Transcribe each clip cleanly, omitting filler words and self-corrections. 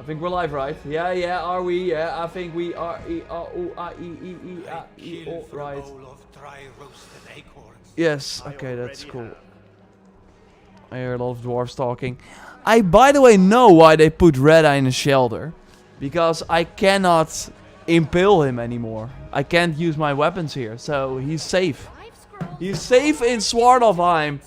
I think we're live, right? Yeah, are we? Yeah, I think we are. Right. Yes, okay, that's cool. I hear a lot of dwarves talking. I, by the way, know why they put Red Eye in a shelter. Because I cannot impale him anymore. I can't use my weapons here, so he's safe. He's safe in Svartalfheim.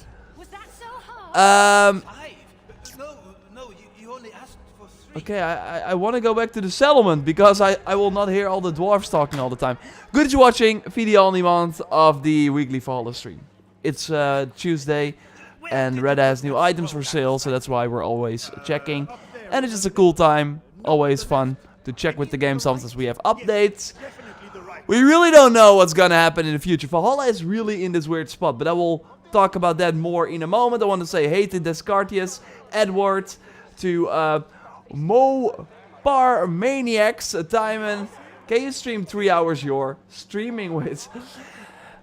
Okay, I want to go back to the settlement because I will not hear all the dwarves talking all the time. Good that you're watching video on demand of the weekly Valhalla stream. It's Tuesday and Red has new items for sale, so that's why we're always checking. And it's just a cool time, always fun to check with the game sometimes we have updates. We really don't know what's gonna happen in the future. Valhalla is really in this weird spot, but I will talk about that more in a moment. I want to say hey to Descartes, Edward, to Mo Par Maniacs, Timon. Can you stream 3 hours? You're streaming with.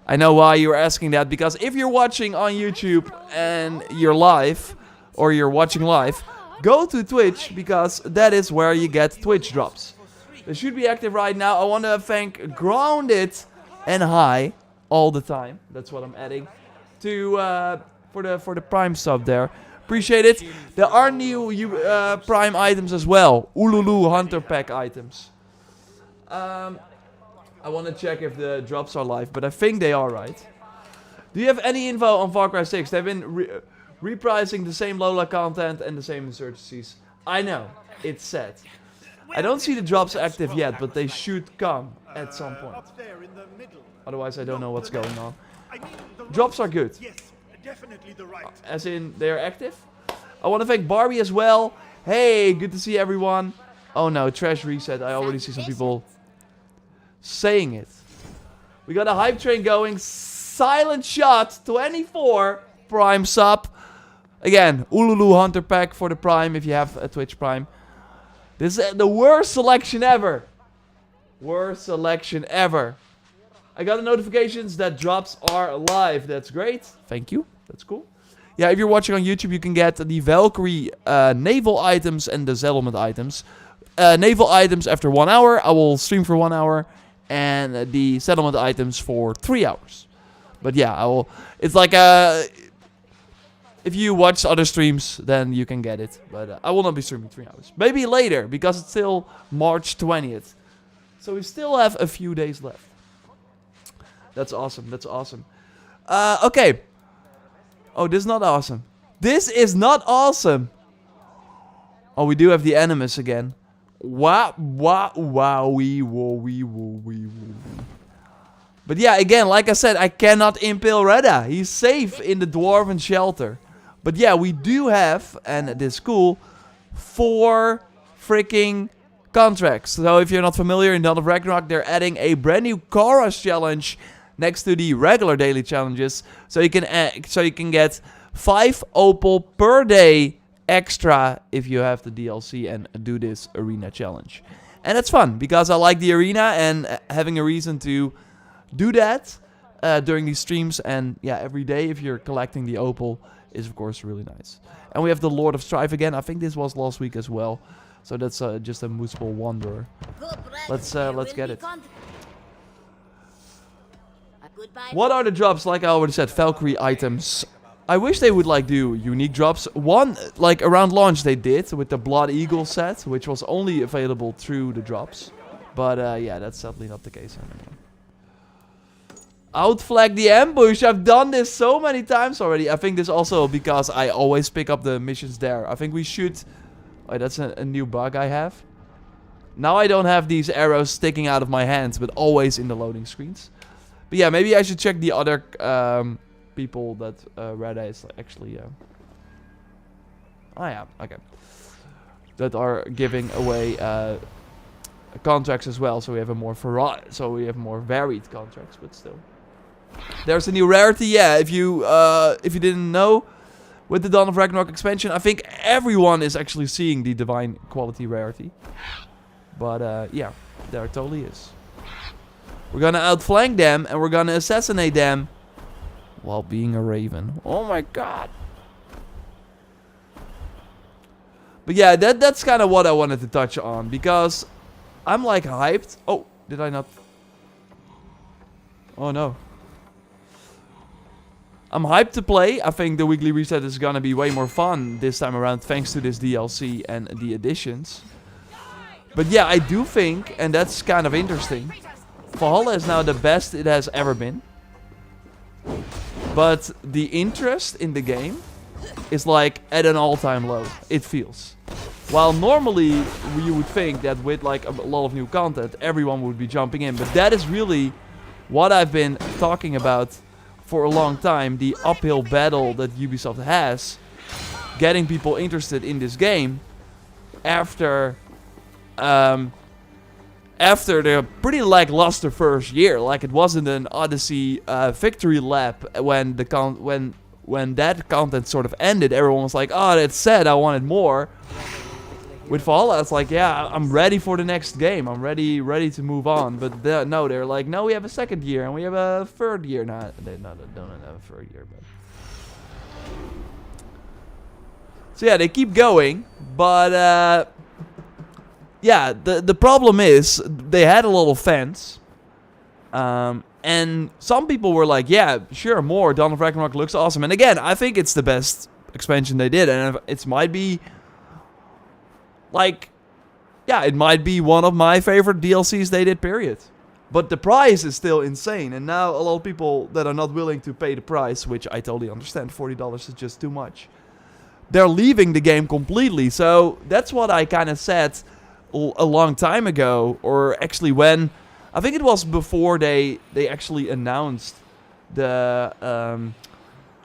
I know why you're asking that, because if you're watching on YouTube and you're live, or you're watching live, go to Twitch, because that is where you get Twitch drops. They should be active right now. I want to thank Grounded and High all the time. That's what I'm adding to for the Prime sub there. Appreciate it. There are new Prime items as well. Ululu Hunter Pack items. I want to check if the drops are live, but I think they are, right? Do you have any info on Far Cry 6? They've been reprising the same Lola content and the same insurgencies. I know, it's sad. I don't see the drops active yet, but they should come at some point. Otherwise, I don't know what's going on. Drops are good. As in, they are active. I want to thank Barbie as well. Hey, good to see everyone. Oh no, trash reset. I already see some people saying it. We got a hype train going. Silent Shot 24 Prime sub. Again, Ululu Hunter Pack for the Prime if you have a Twitch Prime. This is the worst selection ever. Worst selection ever. I got the notifications that drops are live. That's great. Thank you. That's cool. Yeah, if you're watching on YouTube, you can get the Valkyrie naval items and the settlement items. Naval items after 1 hour. I will stream for 1 hour. And the settlement items for 3 hours. But yeah, I will. It's like if you watch other streams, then you can get it. But I will not be streaming 3 hours. Maybe later, because it's still March 20th. So we still have a few days left. That's awesome. That's awesome. Okay. Oh, this is not awesome. This is not awesome. Oh, we do have the Animus again. Wow. But yeah, again, like I said, I cannot impale Reda. He's safe in the Dwarven shelter. But yeah, we do have, and it is cool, 4 freaking contracts. So if you're not familiar, in Dawn of Ragnarok, they're adding a brand new chorus challenge next to the regular daily challenges. So you can get 5 opal per day extra if you have the DLC and do this arena challenge. And it's fun, because I like the arena and having a reason to do that during these streams. And yeah, every day if you're collecting the opal is of course really nice. And we have the Lord of Strife again. I think this was last week as well. So that's just a Mooseball Wanderer. Let's get it. What are the drops? Like I already said, Valkyrie items. I wish they would like do unique drops. One, like around launch they did with the Blood Eagle set, which was only available through the drops. But yeah, that's sadly not the case anymore. Outflag the ambush. I've done this so many times already. I think this also because I always pick up the missions there. I think we should. Oh, that's a new bug I have. Now I don't have these arrows sticking out of my hands, but always in the loading screens. But yeah, maybe I should check the other people that Reda is actually. Oh yeah, okay. That are giving away contracts as well, so we have a more varied contracts, but still. There's a new rarity, yeah. If you didn't know, with the Dawn of Ragnarok expansion, I think everyone is actually seeing the divine quality rarity. But yeah, there totally is. We're gonna outflank them and we're gonna assassinate them while being a raven. Oh my god. But yeah, that's kind of what I wanted to touch on. Because I'm like hyped. Oh, did I not? Oh no. I'm hyped to play. I think the weekly reset is gonna be way more fun this time around thanks to this DLC and the additions. But yeah, I do think, and that's kind of interesting, Valhalla is now the best it has ever been. But the interest in the game is like at an all-time low, it feels. While normally you would think that with like a lot of new content, everyone would be jumping in. But that is really what I've been talking about for a long time. The uphill battle that Ubisoft has, getting people interested in this game after the pretty lackluster first year. Like, it wasn't an Odyssey victory lap when that content sort of ended. Everyone was like, oh, that's sad, I wanted more. With Valhalla, it's like, yeah, I'm ready for the next game. I'm ready to move on. But no, they're like, no, we have a second year and we have a third year. No, they don't have a third year. But so yeah, they keep going. But yeah, the problem is they had a lot of fans. And some people were like, yeah, sure, more. Dawn of Ragnarok looks awesome. And again, I think it's the best expansion they did. And it might be... like, yeah, it might be one of my favorite DLCs they did, period. But the price is still insane. And now a lot of people that are not willing to pay the price, which I totally understand, $40 is just too much. They're leaving the game completely. So that's what I kind of said a long time ago. Or actually when, I think it was before they actually announced the,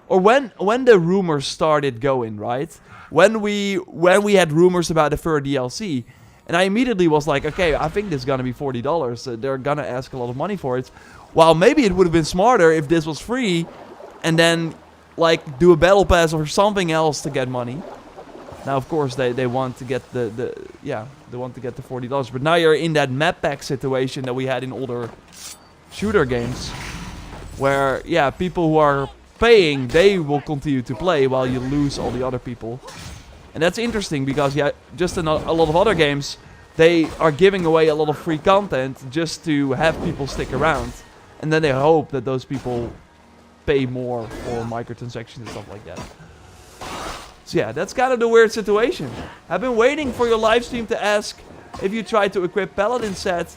or when the rumors started going, right? When we had rumors about the third DLC, and I immediately was like, okay, I think this is gonna be $40. They're gonna ask a lot of money for it. While maybe it would have been smarter if this was free, and then like do a battle pass or something else to get money. Now, of course, they want to get they want to get the $40. But now you're in that map pack situation that we had in older shooter games, where yeah, people who are paying, they will continue to play while you lose all the other people. And that's interesting because yeah, just in a lot of other games, they are giving away a lot of free content just to have people stick around, and then they hope that those people pay more for microtransactions and stuff like that. So yeah, that's kind of the weird situation. I've been waiting for your live stream to ask if you try to equip Paladin set,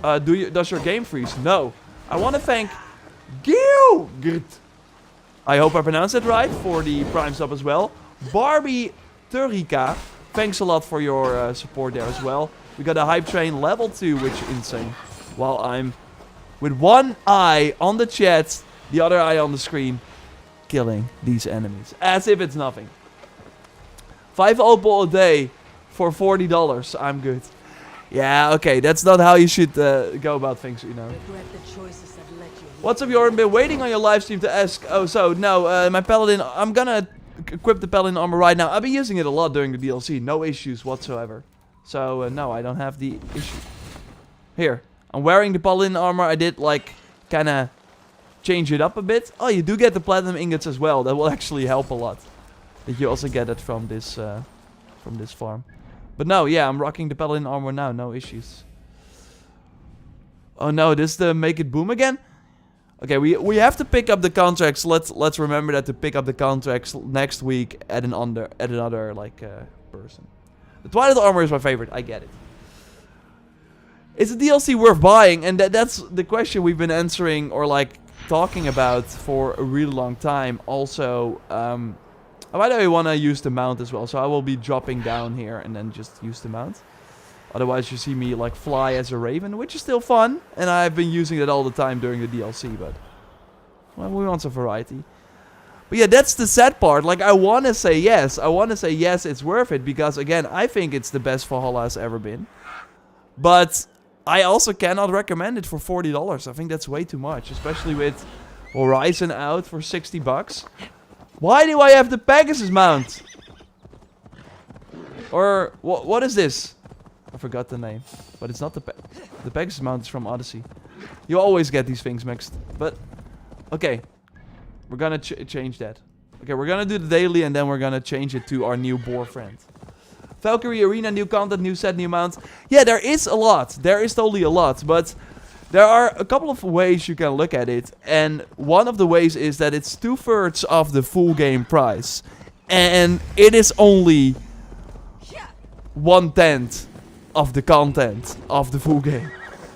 does your game freeze? No. I want to thank Gilgit, I hope I pronounced it right, for the Prime sub as well. Barbie Turika, thanks a lot for your support there as well. We got a hype train level 2, which is insane. While I'm with one eye on the chat, the other eye on the screen, killing these enemies. As if it's nothing. 5 opal a day for $40. I'm good. Yeah, okay, that's not how you should go about things, you know. What's up, Jordan? Been waiting on your live stream to ask. Oh, so, no, my Paladin, I'm gonna equip the Paladin Armor right now. I've been using it a lot during the DLC. No issues whatsoever. So, no, I don't have the issue. Here, I'm wearing the Paladin Armor. I did, like, kinda change it up a bit. Oh, you do get the Platinum Ingots as well. That will actually help a lot. That you also get it from this farm. But no, yeah, I'm rocking the Paladin Armor now. No issues. Oh, no, this is the Make It Boom again? Okay, we have to pick up the contracts. Let's remember that to pick up the contracts next week at another like person. The Twilight Armor is my favorite. I get it. Is a DLC worth buying? And that's the question we've been answering or like talking about for a really long time. Also, by the way, I want to use the mount as well, so I will be dropping down here and then just use the mount. Otherwise, you see me like fly as a raven, which is still fun. And I've been using it all the time during the DLC, but well, we want some variety. But yeah, that's the sad part. Like, I want to say yes. I want to say yes, it's worth it. Because, again, I think it's the best Valhalla has ever been. But I also cannot recommend it for $40. I think that's way too much. Especially with Horizon out for $60. Why do I have the Pegasus mount? Or, what is this? I forgot the name, but it's not the Pegasus mount is from Odyssey. You always get these things mixed, but okay, we're gonna change that. Okay, we're gonna do the daily and then we're gonna change it to our new boar friend. Valkyrie Arena, new content, new set, new mounts. Yeah, there is a lot. There is totally a lot. But there are a couple of ways you can look at it. And one of the ways is that it's 2/3 of the full game price. And it is only 1/10 of the content of the full game.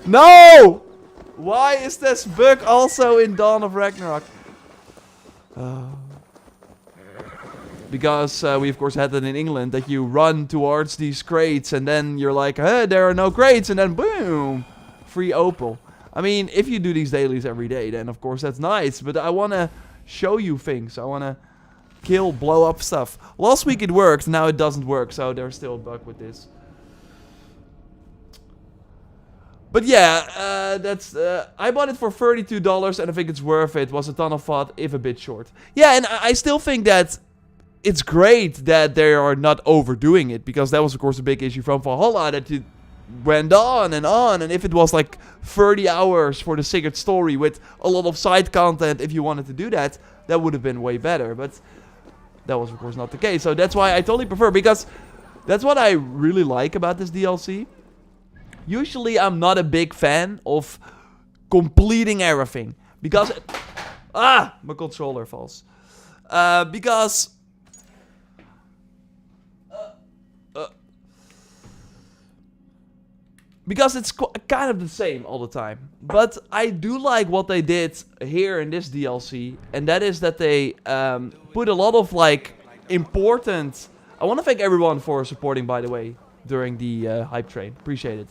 No! Why is this bug also in Dawn of Ragnarok? Because we of course had that in England, that you run towards these crates and then you're like, hey, there are no crates, and then boom, free opal. I mean, if you do these dailies every day, then of course that's nice, but I want to show you things. I want to kill, blow up stuff. Last week it worked, now it doesn't work, so there's still a bug with this. But yeah, that's I bought it for $32 and I think it's worth it. Was a ton of fun, if a bit short. Yeah, and I still think that it's great that they are not overdoing it, because that was of course a big issue from Valhalla, that it went on, and if it was like 30 hours for the secret story with a lot of side content, if you wanted to do that, that would have been way better, but that was of course not the case. So that's why I totally prefer, because that's what I really like about this DLC. Usually I'm not a big fan of completing everything, because my controller falls. Because it's kind of the same all the time. But I do like what they did here in this DLC. And that is that they put a lot of like important... I want to thank everyone for supporting, by the way, during the hype train. Appreciate it.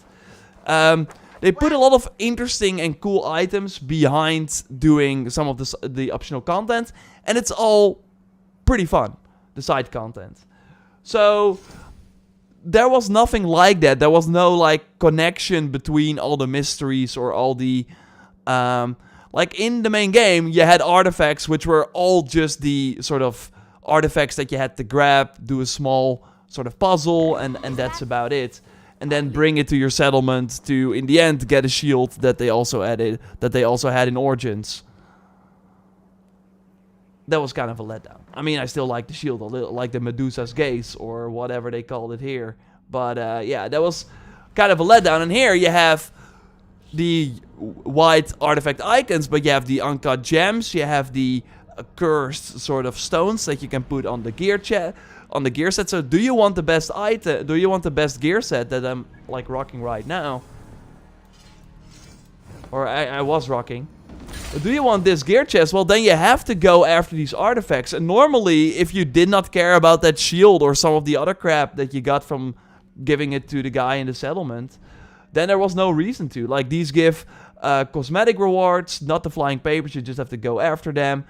They put a lot of interesting and cool items behind doing some of the optional content. And it's all pretty fun, the side content. So... there was nothing like that. There was no like connection between all the mysteries or all the like in the main game you had artifacts which were all just the sort of artifacts that you had to grab, do a small sort of puzzle, and that's about it. And then bring it to your settlement to in the end get a shield that they also added, that they also had in Origins. That was kind of a letdown. I mean, I still like the shield a little, like the Medusa's Gaze or whatever they called it here. But yeah, that was kind of a letdown. And here you have the white artifact icons, but you have the uncut gems, you have the cursed sort of stones that you can put on the gear set. So, do you want the best item? Do you want the best gear set that I'm like rocking right now? Or I was rocking. Do you want this gear chest? Well, then you have to go after these artifacts. And normally, if you did not care about that shield or some of the other crap that you got from giving it to the guy in the settlement, then there was no reason to. Like, these give cosmetic rewards, not the flying papers. You just have to go after them.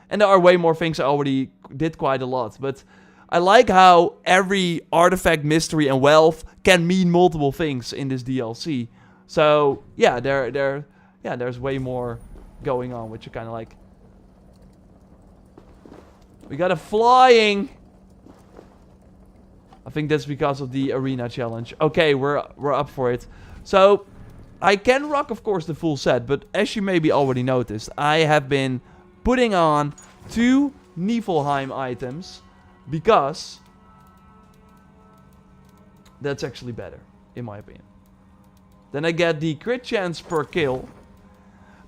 And there are way more things. I already did quite a lot. But I like how every artifact, mystery, and wealth can mean multiple things in this DLC. So, yeah, there's way more going on, which you kind of like. We got a flying. I think that's because of the arena challenge. Okay, we're up for it. So, I can rock, of course, the full set, but as you maybe already noticed, I have been putting on 2 Niflheim items because that's actually better, in my opinion. Then I get the crit chance per kill.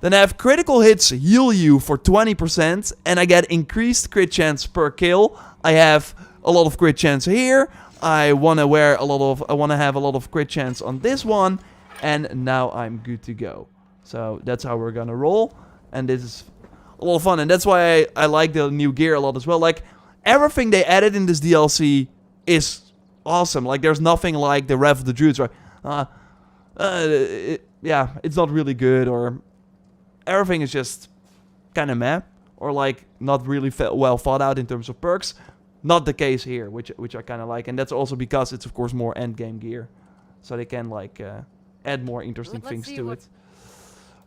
Then I have critical hits heal you for 20%, and I get increased crit chance per kill. I have a lot of crit chance here. I want to have a lot of crit chance on this one, and now I'm good to go. So that's how we're gonna roll, and this is a lot of fun, and that's why I like the new gear a lot as well. Like, everything they added in this DLC is awesome. Like, there's nothing like the Wrath of the Druids, right? Yeah, it's not really good, or everything is just kind of meh, or like not really well thought out in terms of perks. Not the case here, which I kind of like, and that's also because it's of course more end game gear, so they can like add more interesting things to it.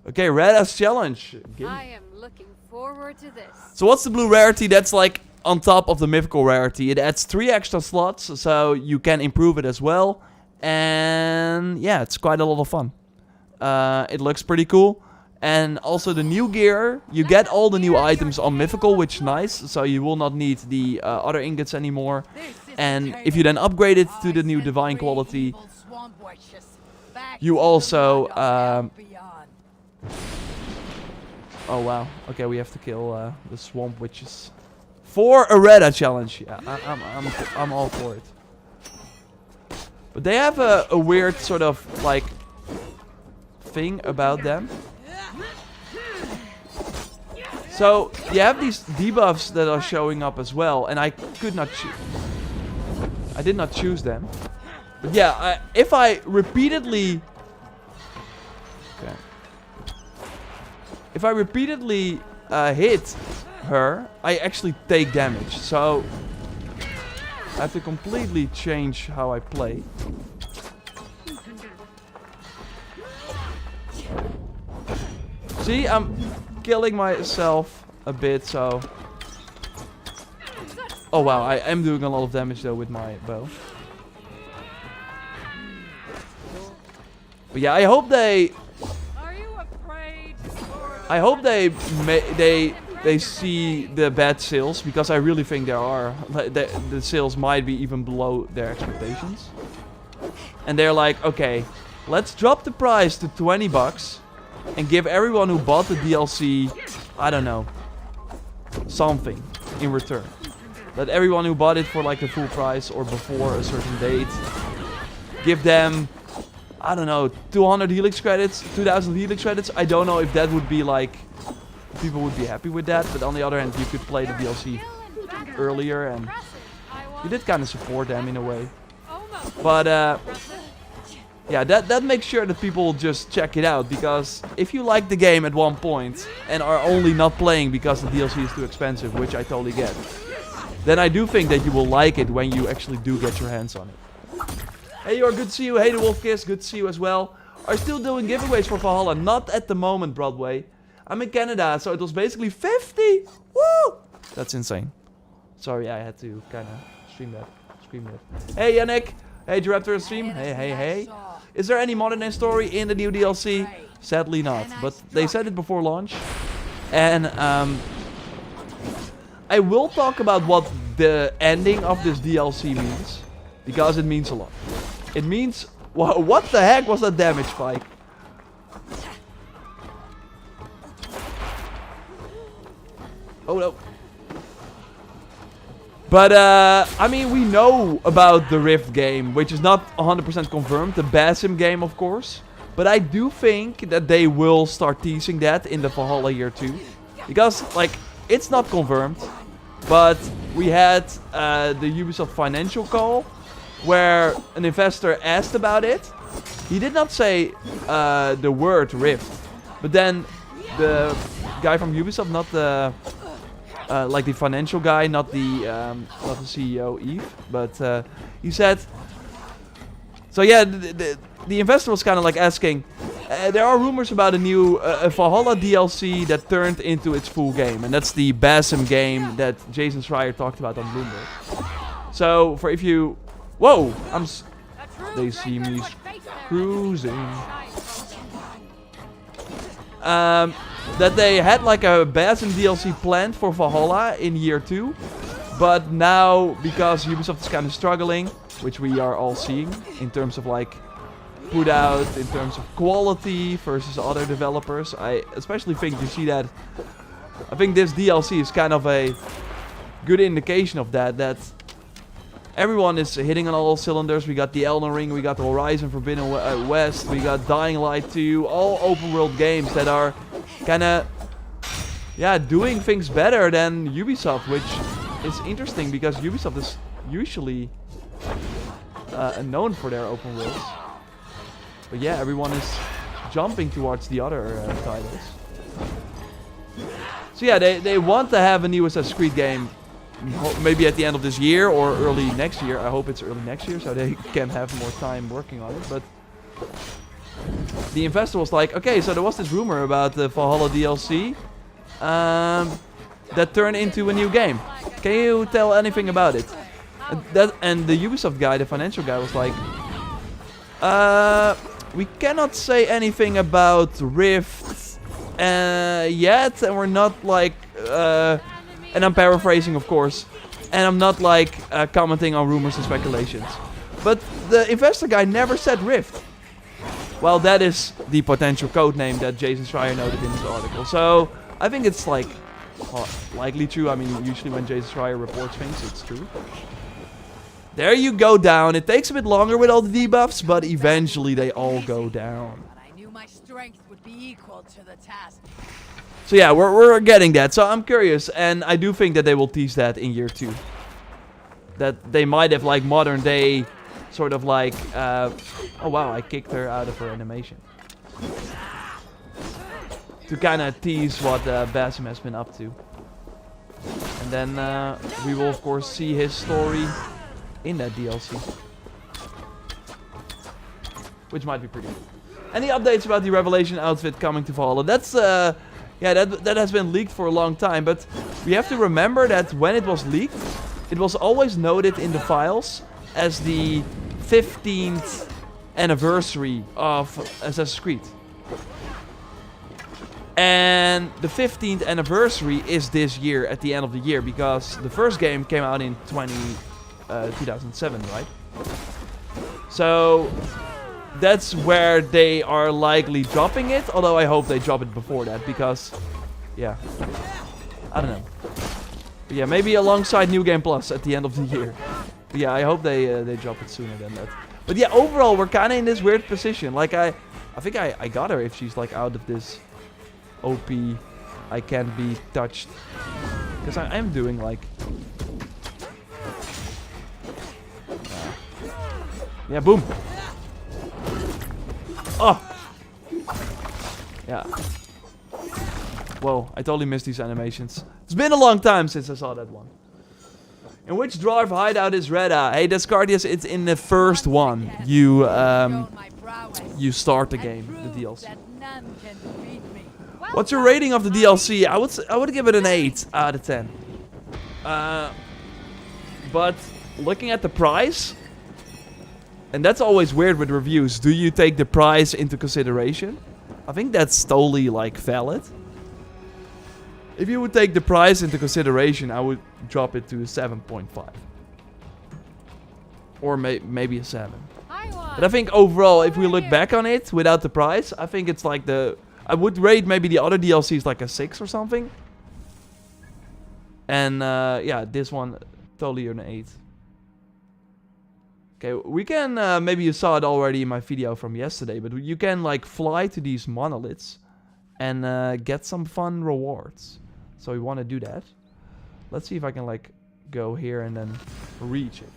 Okay, Red Ass Challenge. I am looking forward to this. So what's the blue rarity? That's like on top of the mythical rarity. It adds 3 extra slots, so you can improve it as well. And yeah, it's quite a lot of fun. It looks pretty cool. And also the new gear, you get all the new items on Mythical, which is nice. So you will not need the other ingots anymore. And if you then upgrade it to the new divine quality, you also... oh wow, okay, we have to kill the swamp witches. For a Reda challenge, yeah, I'm all for it. But they have a weird sort of, like, thing about them. So, you have these debuffs that are showing up as well, and I could not choose. I did not choose them. But yeah, if I repeatedly... Okay. If I repeatedly hit her, I actually take damage. So, I have to completely change how I play. See, I'm killing myself a bit, so... Oh wow, I am doing a lot of damage though with my bow. But yeah, I hope they... I hope they see the bad sales, because I really think there are. The sales might be even below their expectations. And they're like, okay, let's drop the price to 20 bucks and give everyone who bought the DLC, I don't know, something in return. Let everyone who bought it for like the full price or before a certain date, give them, I don't know, 200 Helix credits, 2000 Helix credits. I don't know if that would be like, people would be happy with that. But on the other hand, you could play the DLC earlier and you did kind of support them in a way. But yeah, that makes sure that people just check it out. Because if you like the game at one point and are only not playing because the DLC is too expensive, which I totally get, then I do think that you will like it when you actually do get your hands on it. Hey, Yor, good to see you. Hey, the Wolf Kiss, good to see you as well. Are still doing giveaways for Valhalla? Not at the moment, Broadway. I'm in Canada, so it was basically 50. Woo! That's insane. Sorry, I had to kind of scream that. Hey, Yannick. Hey, Director stream. Hey. Is there any modern day story in the new DLC? Sadly not, but they said it before launch. And I will talk about what the ending of this DLC means, because it means a lot. It means... What the heck was that damage spike? Oh no. But, I mean, we know about the Rift game, which is not 100% confirmed. The Basim game, of course. But I do think that they will start teasing that in the Valhalla Year 2. Because, like, it's not confirmed. But we had the Ubisoft financial call, where an investor asked about it. He did not say the word Rift. But then the guy from Ubisoft, not the... like the financial guy, not the CEO, Yves, but he said... So yeah, the investor was kind of like asking, there are rumors about a new Valhalla DLC that turned into its full game, and that's the Basim game that Jason Schreier talked about on Bloomberg. So for if you... Whoa! They see me cruising. That they had like a Basim DLC planned for Valhalla in Year 2. But now, because Ubisoft is kind of struggling, which we are all seeing, in terms of like put out, in terms of quality versus other developers. I especially think you see that. I think this DLC is kind of a good indication of that. That everyone is hitting on all cylinders. We got the Elden Ring, we got the Horizon Forbidden West, we got Dying Light 2, all open world games that are kind of, yeah, doing things better than Ubisoft, which is interesting because Ubisoft is usually known for their open worlds. But yeah, everyone is jumping towards the other titles. So yeah, they want to have a new Assassin's Creed game maybe at the end of this year or early next year. I hope it's early next year so they can have more time working on it. But the investor was like, okay, so there was this rumor about the Valhalla DLC that turned into a new game. Can you tell anything about it? And the Ubisoft guy, the financial guy, was like, we cannot say anything about Rift yet, and we're not like, and I'm paraphrasing of course, and I'm not like commenting on rumors and speculations. But the investor guy never said Rift. Well, that is the potential code name that Jason Schreier noted in his article. So I think it's like likely true. I mean, usually when Jason Schreier reports things, it's true. There you go down. It takes a bit longer with all the debuffs, but eventually they all go down. But I knew my strength would be equal to the task. So yeah, we're getting that. So I'm curious, and I do think that they will tease that in year 2. That they might have like modern day, sort of like, oh wow, I kicked her out of her animation. To kind of tease what Basim has been up to. And then we will of course see his story in that DLC. Which might be pretty good. Any updates about the Revelation outfit coming to Valhalla? That's, yeah, that has been leaked for a long time. But we have to remember that when it was leaked, it was always noted in the files as the 15th anniversary of Assassin's Creed. And the 15th anniversary is this year, at the end of the year, because the first game came out in 2007, right? So that's where they are likely dropping it, although I hope they drop it before that, because, yeah, I don't know. But yeah, maybe alongside New Game Plus at the end of the year. But yeah, I hope they drop it sooner than that. But yeah, overall, we're kind of in this weird position. Like, I think I got her if she's, like, out of this OP, I can't be touched. Because I am doing, like... yeah, boom! Oh! Yeah. Whoa, I totally missed these animations. It's been a long time since I saw that one. In which dwarf hideout is Reda? Hey, that's Cardias, it's in the first one. You start the game, the DLC. What's your rating of the DLC? I would give it an 8 out of 10. But looking at the price, and that's always weird with reviews. Do you take the price into consideration? I think that's totally like valid. If you would take the price into consideration, I would drop it to a 7.5. Or maybe a 7. But I think overall, if we look back on it without the price, I think it's like the... I would rate maybe the other DLCs like a 6 or something. And yeah, this one totally an 8. Okay, we can, maybe you saw it already in my video from yesterday, but you can like fly to these monoliths and get some fun rewards. So we want to do that. Let's see if I can like go here and then reach it.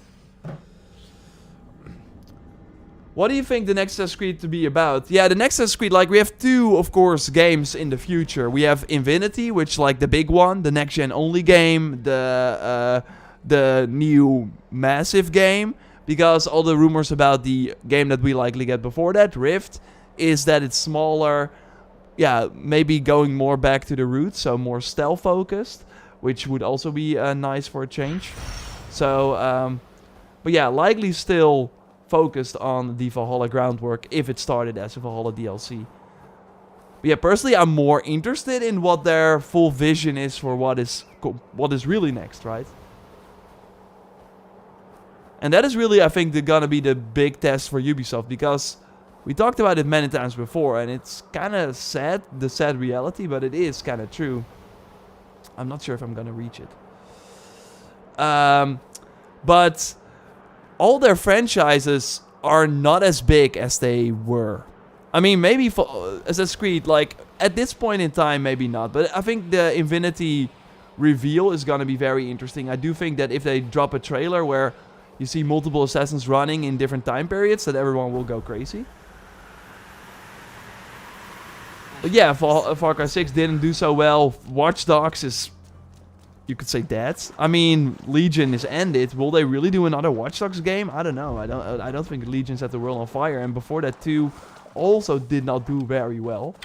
What do you think the next Assassin's Creed to be about? Yeah, the next Assassin's Creed, like we have 2, of course, games in the future. We have Infinity, which like the big one, the next gen only game, the new massive game. Because all the rumors about the game that we likely get before that, Rift, is that it's smaller. Yeah, maybe going more back to the roots, so more stealth focused, which would also be nice for a change. So, but yeah, likely still focused on the Valhalla groundwork if it started as a Valhalla DLC. But yeah, personally, I'm more interested in what their full vision is for what is really next, right? And that is really, I think, gonna be the big test for Ubisoft, because we talked about it many times before, and it's kind of sad, the sad reality, but it is kind of true. I'm not sure if I'm gonna reach it. But all their franchises are not as big as they were. I mean, maybe for Assassin's Creed, like, at this point in time, maybe not. But I think the Infinity reveal is gonna be very interesting. I do think that if they drop a trailer where you see multiple assassins running in different time periods, that everyone will go crazy. But yeah, Far Cry 6 didn't do so well. Watch Dogs is, you could say, dead. I mean, Legion is ended. Will they really do another Watch Dogs game? I don't know. I don't think Legion set the world on fire. And before that, 2 also did not do very well.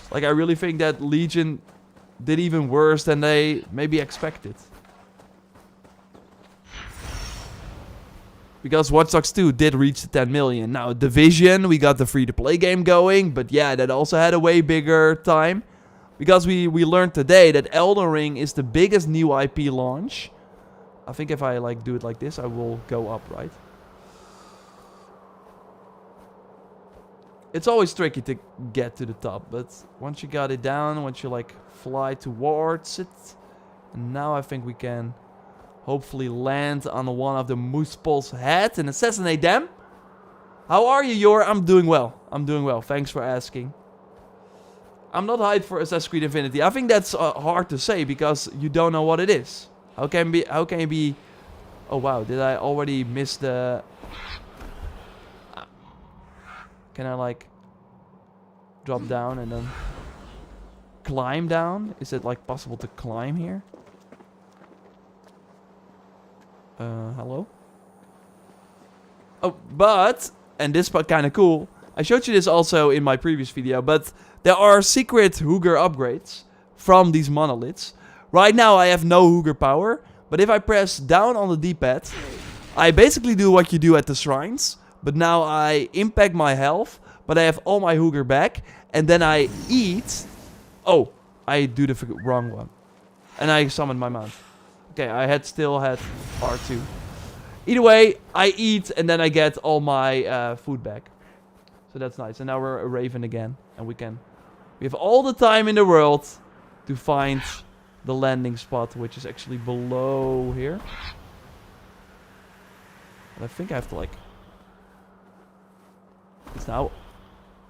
Like, I really think that Legion did even worse than they maybe expected. Because Watch Dogs 2 did reach the 10 million. Now, Division, we got the free-to-play game going. But yeah, that also had a way bigger time. Because we learned today that Elden Ring is the biggest new IP launch. I think if I like do it like this, I will go up, right? It's always tricky to get to the top. But once you got it down, once you like fly towards it. And now I think we can hopefully land on one of the Moospol's head and assassinate them. How are you, Yor? I'm doing well. I'm doing well. Thanks for asking. I'm not hyped for Assassin's Creed Infinity. I think that's hard to say because you don't know what it is. How can you be... Oh wow, did I already miss the... Can I like drop down and then climb down? Is it like possible to climb here? Hello? Oh, but, and this part kind of cool, I showed you this also in my previous video, but there are secret Hooger upgrades from these monoliths. Right now I have no Hooger power, but if I press down on the D-pad, I basically do what you do at the shrines, but now I impact my health, but I have all my Hooger back, and then I eat. Oh, I do the wrong one. And I summon my mount. Okay, I still had R2. Either way, I eat and then I get all my food back. So that's nice. And now we're a Raven again. And we have all the time in the world to find the landing spot, which is actually below here. And I think I have to like... It's now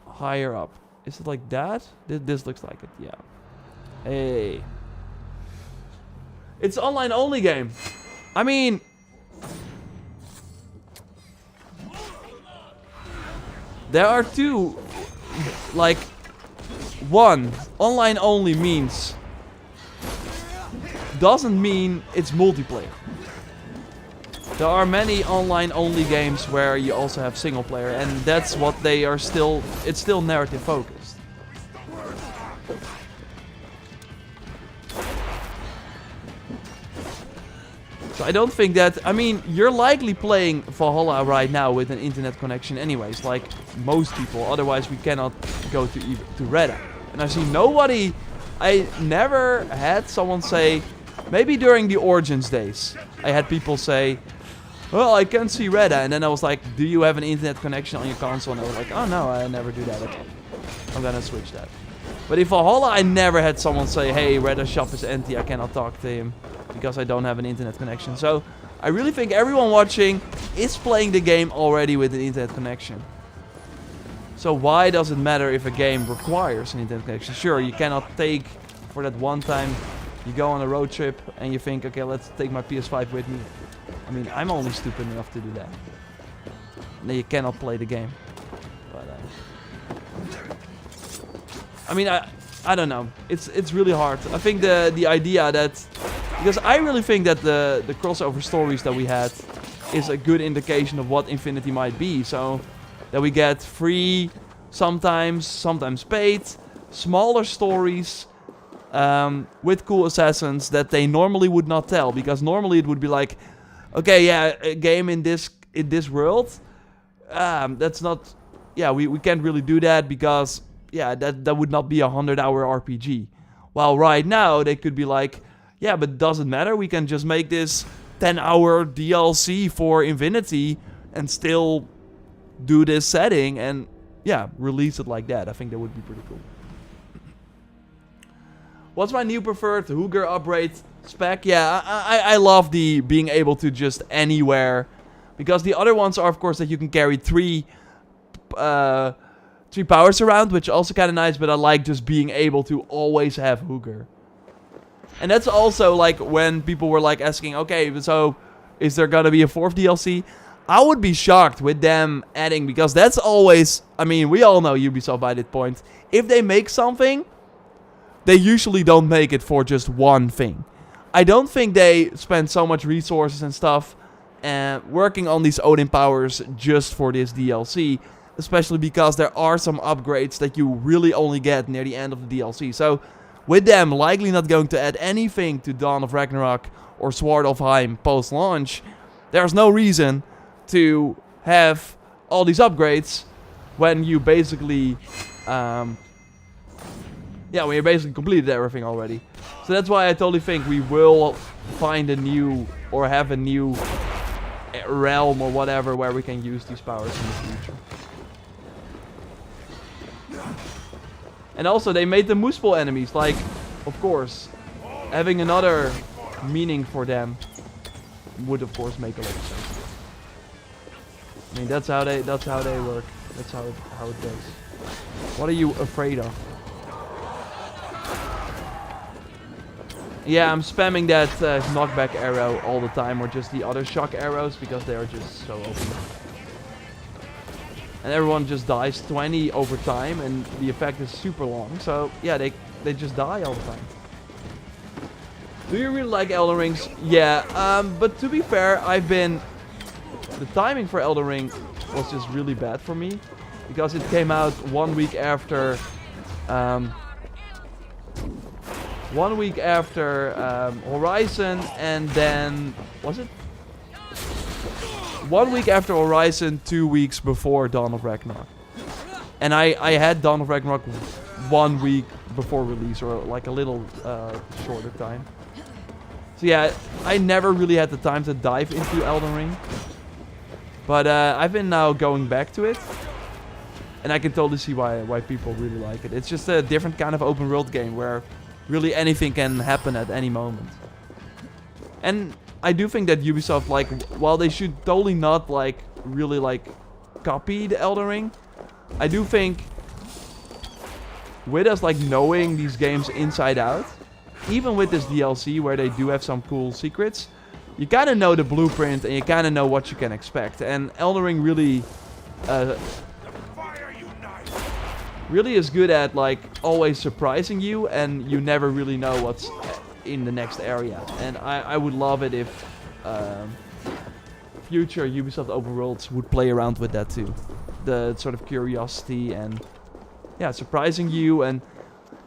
higher up. Is it like that? This looks like it, yeah. Hey. It's online only game. I mean... There are two... Like... One, online only means... Doesn't mean it's multiplayer. There are many online only games where you also have single player. And that's what they are still... It's still narrative focused. So I don't think that... I mean, you're likely playing Valhalla right now with an internet connection anyways, like most people. Otherwise, we cannot go to Reda. And I see nobody... I never had someone say... Maybe during the Origins days, I had people say... Well, I can't see Reda. And then I was like, do you have an internet connection on your console? And I was like, oh no, I never do that at all. I'm gonna switch that. But in Valhalla, I never had someone say, hey, Reda's shop is empty, I cannot talk to him. Because I don't have an internet connection. So, I really think everyone watching is playing the game already with an internet connection. So why does it matter if a game requires an internet connection? Sure, you cannot take, for that one time, you go on a road trip and you think, okay, let's take my PS5 with me. I mean, I'm only stupid enough to do that. And then you cannot play the game. But, I mean, I don't know. It's really hard. I think the idea that... Because I really think that the crossover stories that we had is a good indication of what Infinity might be. So that we get free, sometimes paid, smaller stories with cool assassins that they normally would not tell. Because normally it would be like, okay, yeah, a game in this world, that's not, yeah, we can't really do that because, yeah, that would not be a 100-hour RPG. While right now they could be like, yeah, but doesn't matter. We can just make this 10-hour DLC for Infinity and still do this setting and, yeah, release it like that. I think that would be pretty cool. What's my new preferred Hooger upgrade spec? Yeah, I love the being able to just anywhere. Because the other ones are, of course, that you can carry three powers around, which is also kind of nice. But I like just being able to always have Hooger. And that's also like when people were like asking, okay, so is there gonna be a 4th DLC? I would be shocked with them adding, because that's always, I mean, we all know Ubisoft by that point. If they make something, they usually don't make it for just one thing. I don't think they spend so much resources and stuff working on these Odin powers just for this DLC. Especially because there are some upgrades that you really only get near the end of the DLC. So with them likely not going to add anything to Dawn of Ragnarok or Sword of Heim post-launch, there's no reason to have all these upgrades when you basically, when you basically completed everything already. So that's why I totally think we will find a new, or have a new realm or whatever where we can use these powers in the future. And also they made the Muspel enemies, like, of course, having another meaning for them would of course make a lot of sense. I mean, that's how they work. That's how it goes. What are you afraid of? Yeah, I'm spamming that knockback arrow all the time, or just the other shock arrows, because they are just so OP. And everyone just dies 20 over time, and the effect is super long. So yeah, they just die all the time. Do you really like Elden Rings? Yeah, but to be fair, the timing for Elden Ring was just really bad for me, because it came out 1 week after, Horizon, and then, was it? 1 week after Horizon, 2 weeks before Dawn of Ragnarok. And I had Dawn of Ragnarok 1 week before release, or like a little shorter time. So yeah, I never really had the time to dive into Elden Ring. But I've been now going back to it. And I can totally see why people really like it. It's just a different kind of open world game where really anything can happen at any moment. And I do think that Ubisoft, like, while they should totally not, like, really, like, copy the Elden Ring, I do think with us, like, knowing these games inside out, even with this DLC where they do have some cool secrets, you kind of know the blueprint and you kind of know what you can expect. And Elden Ring really is good at, like, always surprising you, and you never really know what's in the next area. And I would love it if future Ubisoft open worlds would play around with that too. The sort of curiosity and, yeah, surprising you. And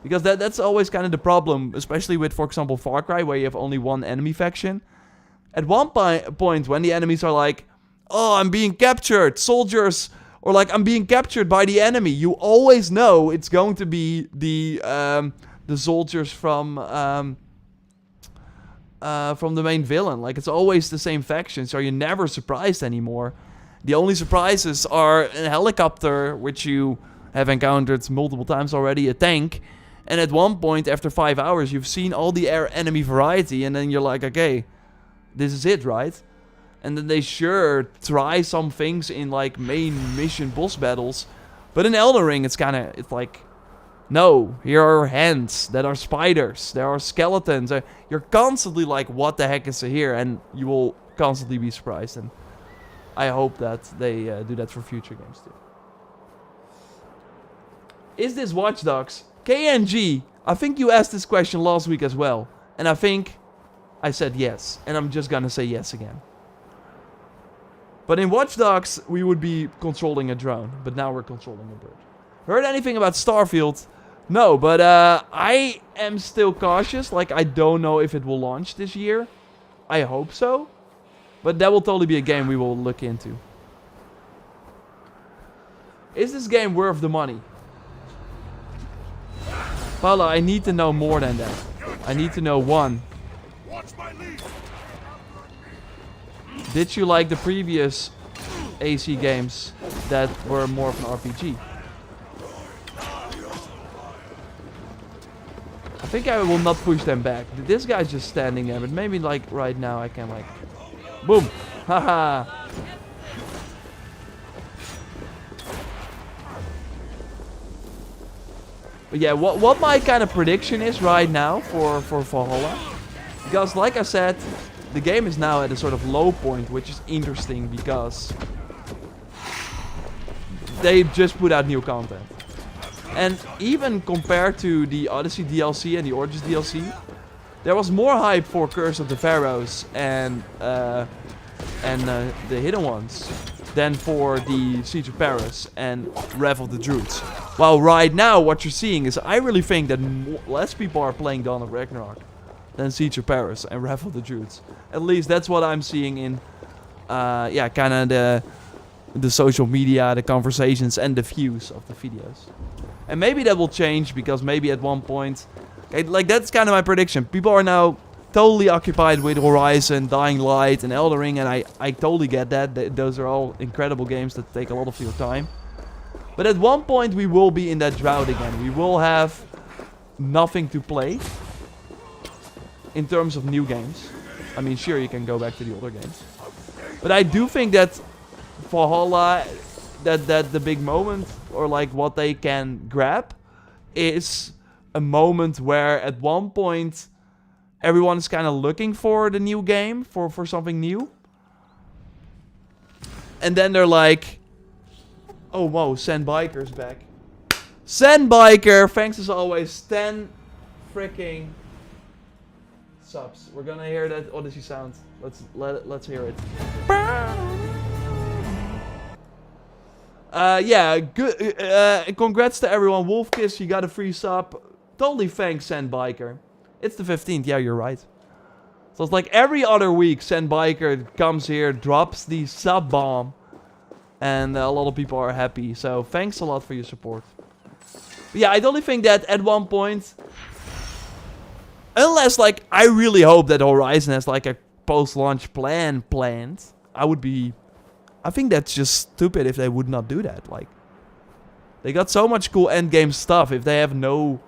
because that's always kind of the problem, especially with, for example, Far Cry, where you have only one enemy faction. At one point when the enemies are like, oh, I'm being captured, soldiers, or like, I'm being captured by the enemy, you always know it's going to be the soldiers from the main villain. Like, it's always the same faction, so you're never surprised anymore. The only surprises are a helicopter, which you have encountered multiple times already, a tank, and at one point, after 5 hours, you've seen all the enemy variety, and then you're like, okay, this is it, right? And then they sure try some things in, like, main mission boss battles, but in Elden Ring, it's like, no, here are hands that are spiders, there are skeletons. You're constantly like, what the heck is here? And you will constantly be surprised. And I hope that they do that for future games too. Is this Watch Dogs? KNG, I think you asked this question last week as well. And I think I said yes. And I'm just gonna say yes again. But in Watch Dogs, we would be controlling a drone. But now we're controlling a bird. Heard anything about Starfield? No, but I am still cautious. Like, I don't know if it will launch this year. I hope so. But that will totally be a game we will look into. Is this game worth the money? Paula, I need to know more than that. I need to know, one, did you like the previous AC games that were more of an RPG? I think I will not push them back. This guy's just standing there, but maybe like right now I can like, boom, haha. But yeah, what my kind of prediction is right now for Valhalla, because like I said, the game is now at a sort of low point, which is interesting because they just put out new content. And even compared to the Odyssey DLC and the Origins DLC, there was more hype for Curse of the Pharaohs and the Hidden Ones than for the Siege of Paris and Wrath of the Druids. While right now, what you're seeing is, I really think that less people are playing Dawn of Ragnarok than Siege of Paris and Wrath of the Druids. At least that's what I'm seeing in yeah, kind of the social media, the conversations, and the views of the videos. And maybe that will change, because maybe at one point, like that's kind of my prediction. People are now totally occupied with Horizon, Dying Light, and Elden Ring, and I totally get that. Those are all incredible games that take a lot of your time. But at one point we will be in that drought again. We will have nothing to play in terms of new games. I mean, sure, you can go back to the older games. But I do think that Valhalla, that the big moment, or like what they can grab, is a moment where at one point everyone's kind of looking for the new game, for something new. And then they're like, oh whoa, Sand Biker's back. Sand Biker, thanks as always, 10 freaking subs. We're gonna hear that Odyssey sound. Let's hear it. Yeah, good. Congrats to everyone. Wolfkiss, you got a free sub. Totally thanks, Sand Biker. It's the 15th. Yeah, you're right. So it's like every other week, Sand Biker comes here, drops the sub bomb, and a lot of people are happy. So thanks a lot for your support. But yeah, I totally think that at one point, unless like I really hope that Horizon has like a post-launch plan planned, I think that's just stupid if they would not do that. Like, they got so much cool endgame stuff. If they have no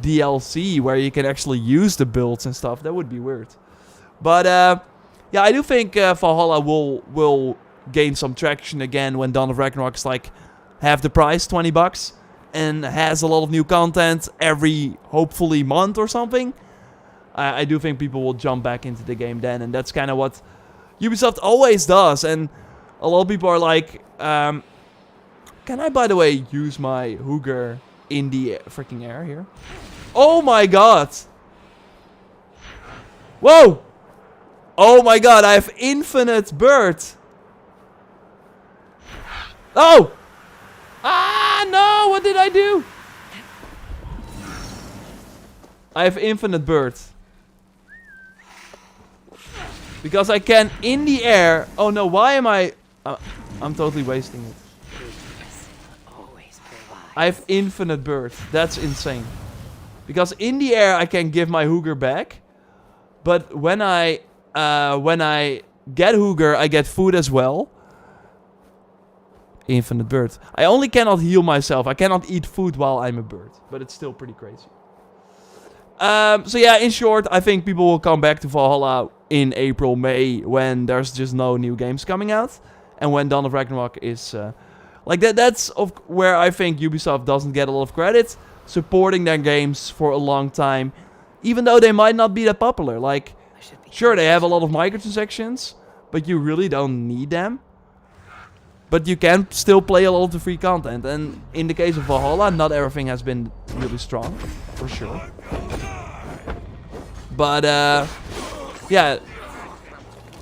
DLC where you can actually use the builds and stuff, that would be weird. But yeah, I do think Valhalla will gain some traction again when Dawn of Ragnarok is like half the price, $20, and has a lot of new content every hopefully month or something. I do think people will jump back into the game then, and that's kind of what Ubisoft always does. And a lot of people are like, can I, by the way, use my Hooger in the freaking air here? Oh my god! Whoa! Oh my god, I have infinite bird! Oh! Ah, no! What did I do? I have infinite bird. Because I can, in the air... Oh no, why am I... I'm totally wasting it. I have infinite bird. That's insane. Because in the air I can give my Hooger back. But when I get Hooger, I get food as well. Infinite bird. I only cannot heal myself. I cannot eat food while I'm a bird. But it's still pretty crazy. So yeah, in short, I think people will come back to Valhalla in April, May, when there's just no new games coming out. And when Dawn of Ragnarok is... like, that's where I think Ubisoft doesn't get a lot of credit. Supporting their games for a long time. Even though they might not be that popular. Like, sure, they have a lot of microtransactions. But you really don't need them. But you can still play a lot of the free content. And in the case of Valhalla, not everything has been really strong. For sure. But, yeah...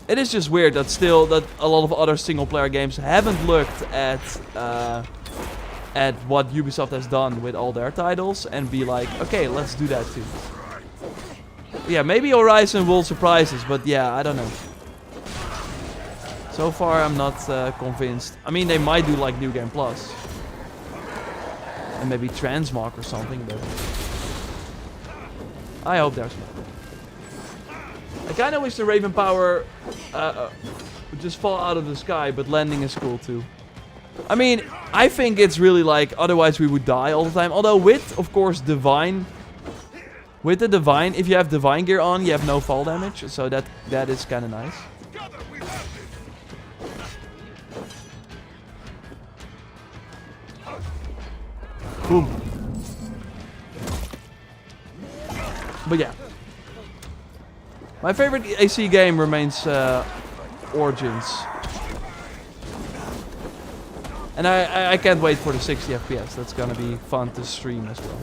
It is just weird that a lot of other single-player games haven't looked at what Ubisoft has done with all their titles and be like, okay, let's do that too. Yeah, maybe Horizon will surprise us, but yeah, I don't know. So far, I'm not convinced. I mean, they might do like New Game Plus. And maybe Transmog or something, but... I hope there's more. I kind of wish the Raven Power would just fall out of the sky, but landing is cool too. I mean, I think it's really like, otherwise we would die all the time. Although with, of course, Divine... With the Divine, if you have Divine gear on, you have no fall damage. So that is kind of nice. Boom. But yeah. My favorite AC game remains Origins. And I can't wait for the 60 FPS. That's gonna be fun to stream as well.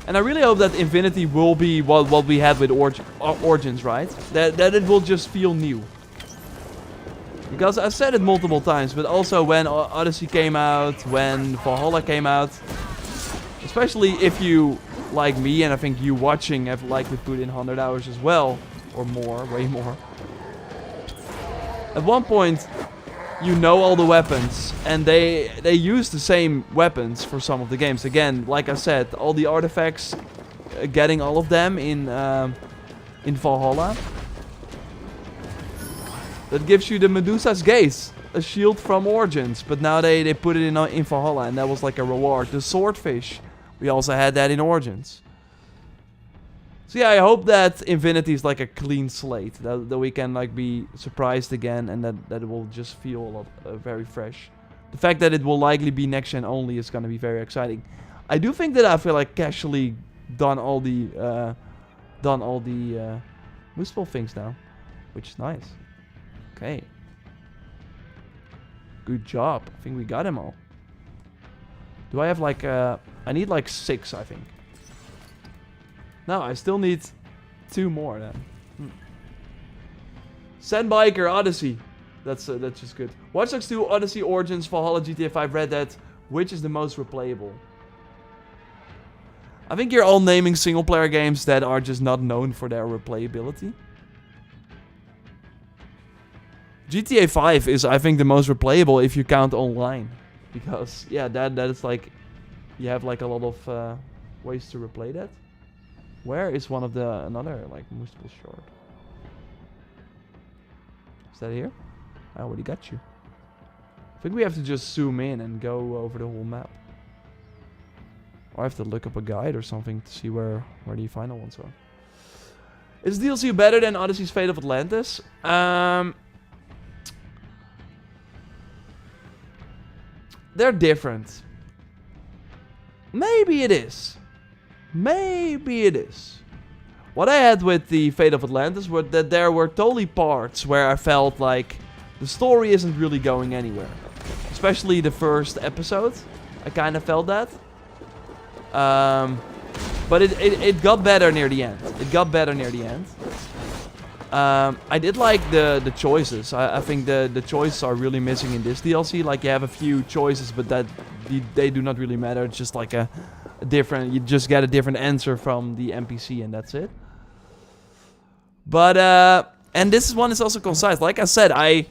And I really hope that Infinity will be what we had with Origins, right? That it will just feel new. Because I've said it multiple times, but also when Odyssey came out, when Valhalla came out, especially if you like me, and I think you watching have likely put in 100 hours as well, or more, way more. At one point, you know all the weapons, and they use the same weapons for some of the games. Again, like I said, all the artifacts, getting all of them in Valhalla. That gives you the Medusa's Gaze, a shield from Origins, but now they put it in Valhalla, and that was like a reward. The Swordfish, we also had that in Origins. So yeah, I hope that Infinity is like a clean slate, that we can like be surprised again, and that it will just feel a lot very fresh. The fact that it will likely be next gen only is gonna be very exciting. I do think that I feel like casually done all the useful things now, which is nice. Okay. Good job. I think we got them all. Do I have like I need like 6, I think. No, I still need 2 more then. Sandbiker Odyssey. That's just good. Watch Dogs 2, Odyssey, Origins, Valhalla, GTA 5, Red Dead. Which is the most replayable? I think you're all naming single player games that are just not known for their replayability. GTA 5 is, I think, the most replayable if you count online. Because, yeah, that is like... You have like a lot of ways to replay that. Where is one of the... Another, like, multiple short? Is that here? I already got you. I think we have to just zoom in and go over the whole map. Or I have to look up a guide or something to see where the final ones are. Is DLC better than Odyssey's Fate of Atlantis? They're different. Maybe it is. Maybe it is. What I had with the Fate of Atlantis was that there were totally parts where I felt like the story isn't really going anywhere. Especially the first episode. I kind of felt that. But it got better near the end. It got better near the end. I did like the choices. I think the choices are really missing in this DLC. Like, you have a few choices, but they do not really matter. It's just like a different... You just get a different answer from the NPC, and that's it. But, and this one is also concise. Like I said, I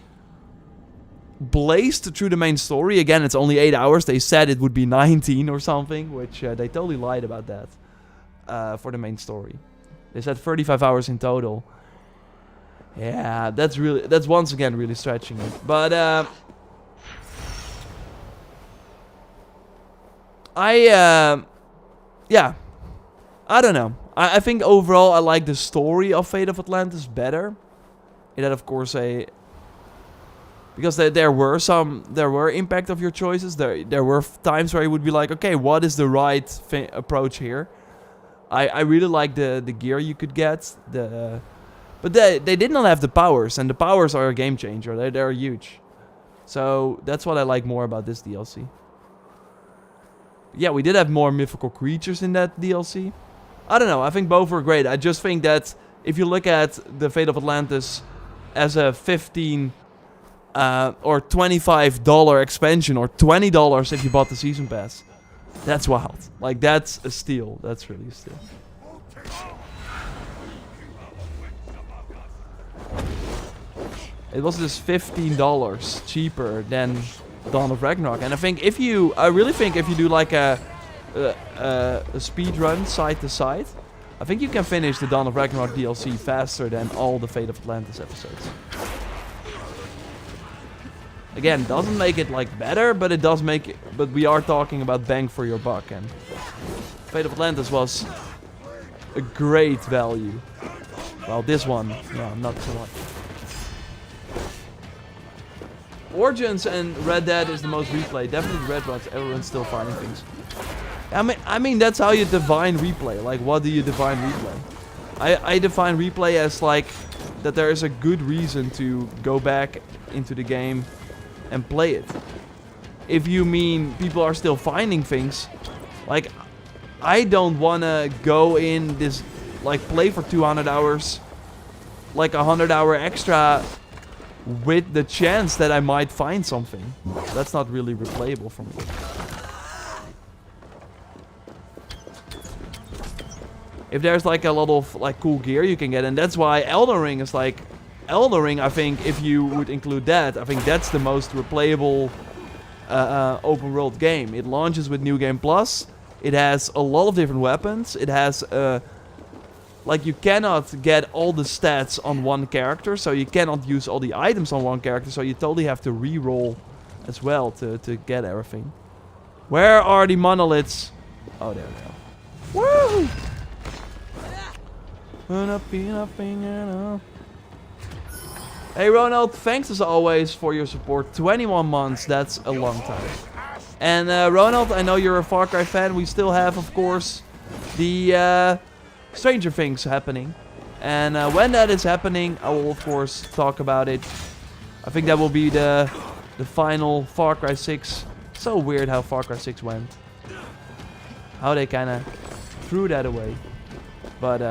blazed through the main story. Again, it's only 8 hours. They said it would be 19 or something, which they totally lied about that for the main story. They said 35 hours in total. Yeah, that's once again really stretching it. But yeah, I don't know. I think overall I like the story of Fate of Atlantis better. It had, of course, because there were impact of your choices. There were times where you would be like, okay, what is the right approach here? I really like the gear you could get. But they did not have the powers, and the powers are a game changer. They're huge. So that's what I like more about this DLC. Yeah, we did have more mythical creatures in that DLC. I don't know, I think both were great. I just think that if you look at the Fate of Atlantis as a $15 or $25 expansion, or $20 if you bought the season pass, that's wild. Like, that's a steal. That's really a steal. It was just $15 cheaper than Dawn of Ragnarok, and I really think if you do like a speed run side to side, I think you can finish the Dawn of Ragnarok DLC faster than all the Fate of Atlantis episodes. Again, doesn't make it like better, but it does make it. But we are talking about bang for your buck, and Fate of Atlantis was a great value. Well, this one, yeah, not so much. Origins and Red Dead is the most replayed. Definitely Red Dead. Everyone's still finding things. I mean that's how you define replay. Like, what do you define replay? I define replay as like that there is a good reason to go back into the game and play it. If you mean people are still finding things, like, I don't wanna go in this, like, play for 200 hours, like 100-hour extra, with the chance that I might find something. That's not really replayable for me. if there's like a lot of like cool gear you can get, and that's why Elden Ring is like, Elden Ring, I think if you would include that, I think that's the most replayable open world game. It launches with New Game Plus. It has a lot of different weapons. It has like you cannot get all the stats on one character, so you cannot use all the items on one character, so you totally have to re-roll as well to get everything. Where are the monoliths? Oh, there we go. Woo! Hey Ronald, thanks as always for your support. 21 months, that's a long time. And Ronald, I know you're a Far Cry fan. We still have, of course, the Stranger Things happening. And when that is happening, I will, of course, talk about it. I think that will be the final Far Cry 6. So weird how Far Cry 6 went. How they kind of threw that away. But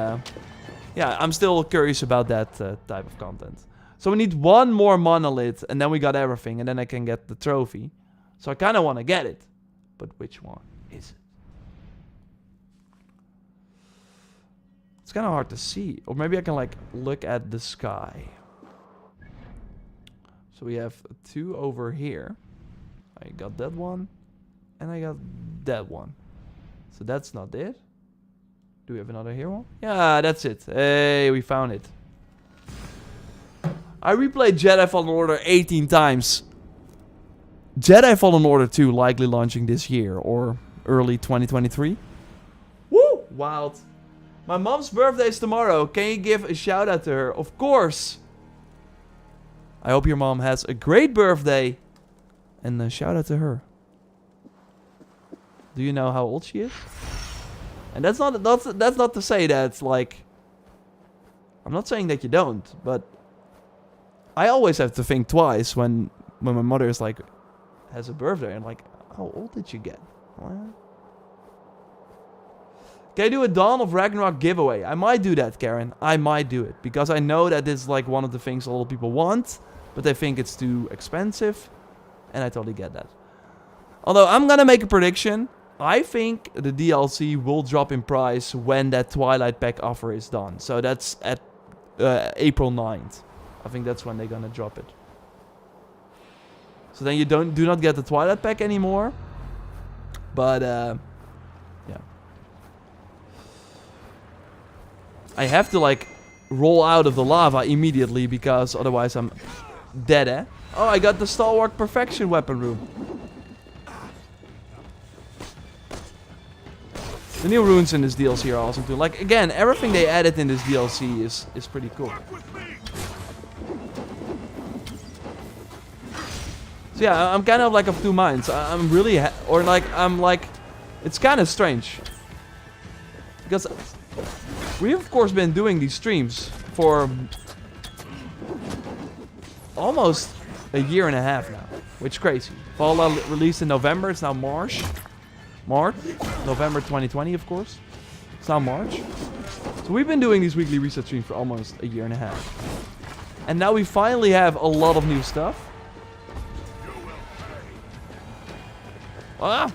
yeah, I'm still curious about that type of content. So we need one more monolith, and then we got everything, and then I can get the trophy. So I kind of want to get it. But which one is it? It's kind of hard to see. Or maybe I can like look at the sky. So we have 2 over here. I got that one. And I got that one. So that's not it. Do we have another here one? Yeah, that's it. Hey, we found it. I replayed Jedi Fallen Order 18 times. Jedi Fallen Order 2 likely launching this year or early 2023. Woo! Wild. My mom's birthday is tomorrow. Can you give a shout out to her? Of course. I hope your mom has a great birthday. And shout out to her. Do you know how old she is? And that's not to say that like, I'm not saying that you don't, but I always have to think twice when my mother is like, has a birthday, and like, how old did you get? What? Can I do a Dawn of Ragnarok giveaway? I might do that, Karen. I might do it, because I know that this is like one of the things a lot of people want, but they think it's too expensive, and I totally get that. Although I'm gonna make a prediction. I think the DLC will drop in price when that Twilight Pack offer is done. So that's at April 9th. I think that's when they're gonna drop it. So then you do not get the Twilight Pack anymore. But yeah. I have to like roll out of the lava immediately because otherwise I'm dead, eh? Oh, I got the Stalwart Perfection weapon room. The new runes in this DLC are awesome too. Like again, everything they added in this DLC is pretty cool. So yeah, I'm kind of like of two minds. I'm really, it's kind of strange. Because we've of course been doing these streams for almost a year and a half now. Which is crazy. Valhalla released in November, it's now March. November 2020 of course. It's now March. So we've been doing these weekly reset streams for almost a year and a half. And now we finally have a lot of new stuff. Ah!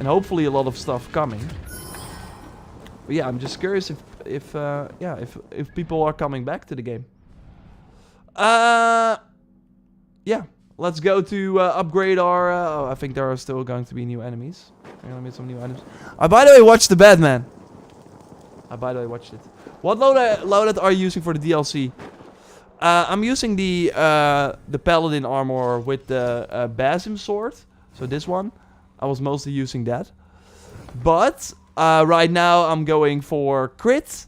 And hopefully a lot of stuff coming. But yeah, I'm just curious if people are coming back to the game. Yeah, let's go to upgrade our. I think there are still going to be new enemies. We're gonna meet some new items. I by the way watched the Batman. I by the way watched it. What loadout are you using for the DLC? I'm using the Paladin Armor with the Basim sword. So this one. I was mostly using that. But right now I'm going for crit.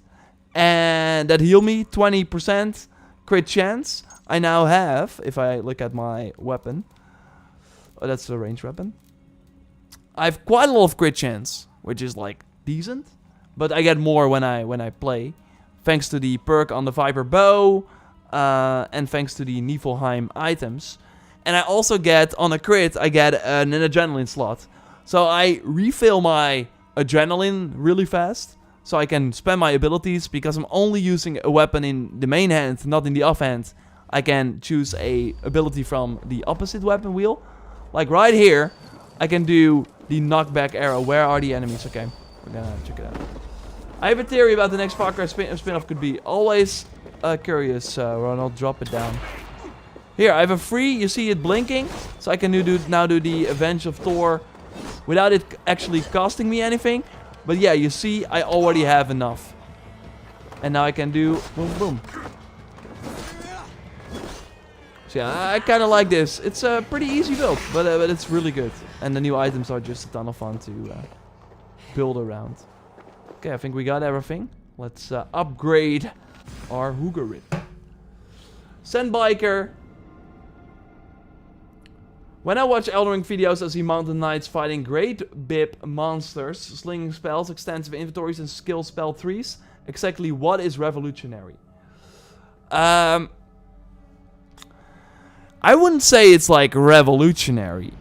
And that heal me 20% crit chance. I now have, if I look at my weapon. Oh, that's a ranged weapon. I have quite a lot of crit chance. Which is like decent. But I get more when I play. Thanks to the perk on the Viper Bow. And thanks to the Niflheim items. And I also get, on a crit, I get an adrenaline slot. So I refill my adrenaline really fast. So I can spend my abilities, because I'm only using a weapon in the main hand, not in the offhand. I can choose a ability from the opposite weapon wheel. Like right here, I can do the knockback arrow. Where are the enemies? Okay, We're gonna check it out. I have a theory about the next Far Cry spin-off could be. Always curious, Ronald. Drop it down. Here, I have a free. You see it blinking? So I can now do the Avenge of Thor without it actually costing me anything. But yeah, you see, I already have enough. And now I can do boom, boom. So yeah, I kind of like this. It's a pretty easy build, but it's really good. And the new items are just a ton of fun to build around. Okay, I think we got everything. Let's upgrade our Hoogerip. Sand Biker. When I watch Elden Ring videos, I see mountain knights fighting great bib monsters, slinging spells, extensive inventories, and skill spell trees. Exactly what is revolutionary? I wouldn't say it's like revolutionary.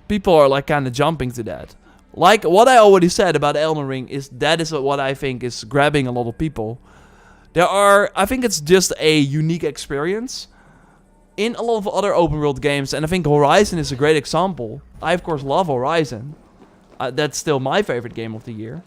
People are like kind of jumping to that. Like what I already said about Elden Ring is that is what I think is grabbing a lot of people. I think it's just a unique experience in a lot of other open world games, and I think Horizon is a great example. I of course love Horizon. That's still my favorite game of the year.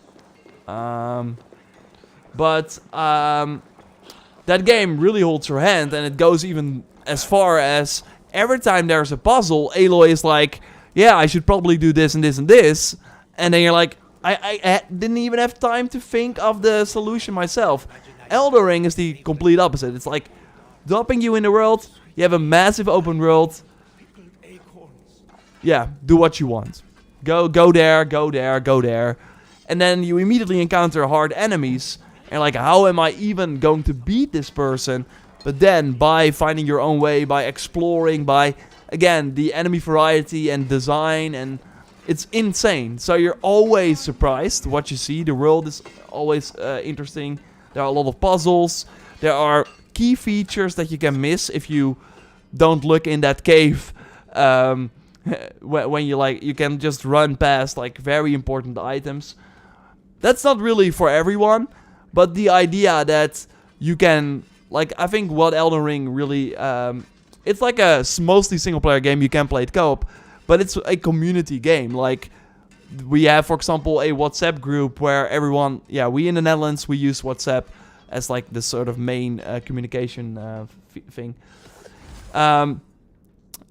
But that game really holds your hand, and it goes even as far as every time there's a puzzle, Aloy is like, yeah, I should probably do this and this and this. And then you're like, I didn't even have time to think of the solution myself. Elden Ring is the complete opposite. It's like dropping you in the world. You have a massive open world. Yeah, do what you want. Go there, go there, go there. And then you immediately encounter hard enemies. And like, how am I even going to beat this person? But then, by finding your own way, by exploring, by, again, the enemy variety and design, and it's insane. So you're always surprised what you see. The world is always interesting. There are a lot of puzzles. There are key features that you can miss if you don't look in that cave. When you can just run past like very important items. That's not really for everyone, but the idea that you can, like, I think what Elden Ring really, it's like a mostly single player game. You can play it co-op, but it's a community game. Like, we have, for example, a WhatsApp group where everyone, we in the Netherlands, we use WhatsApp as like the sort of main communication thing.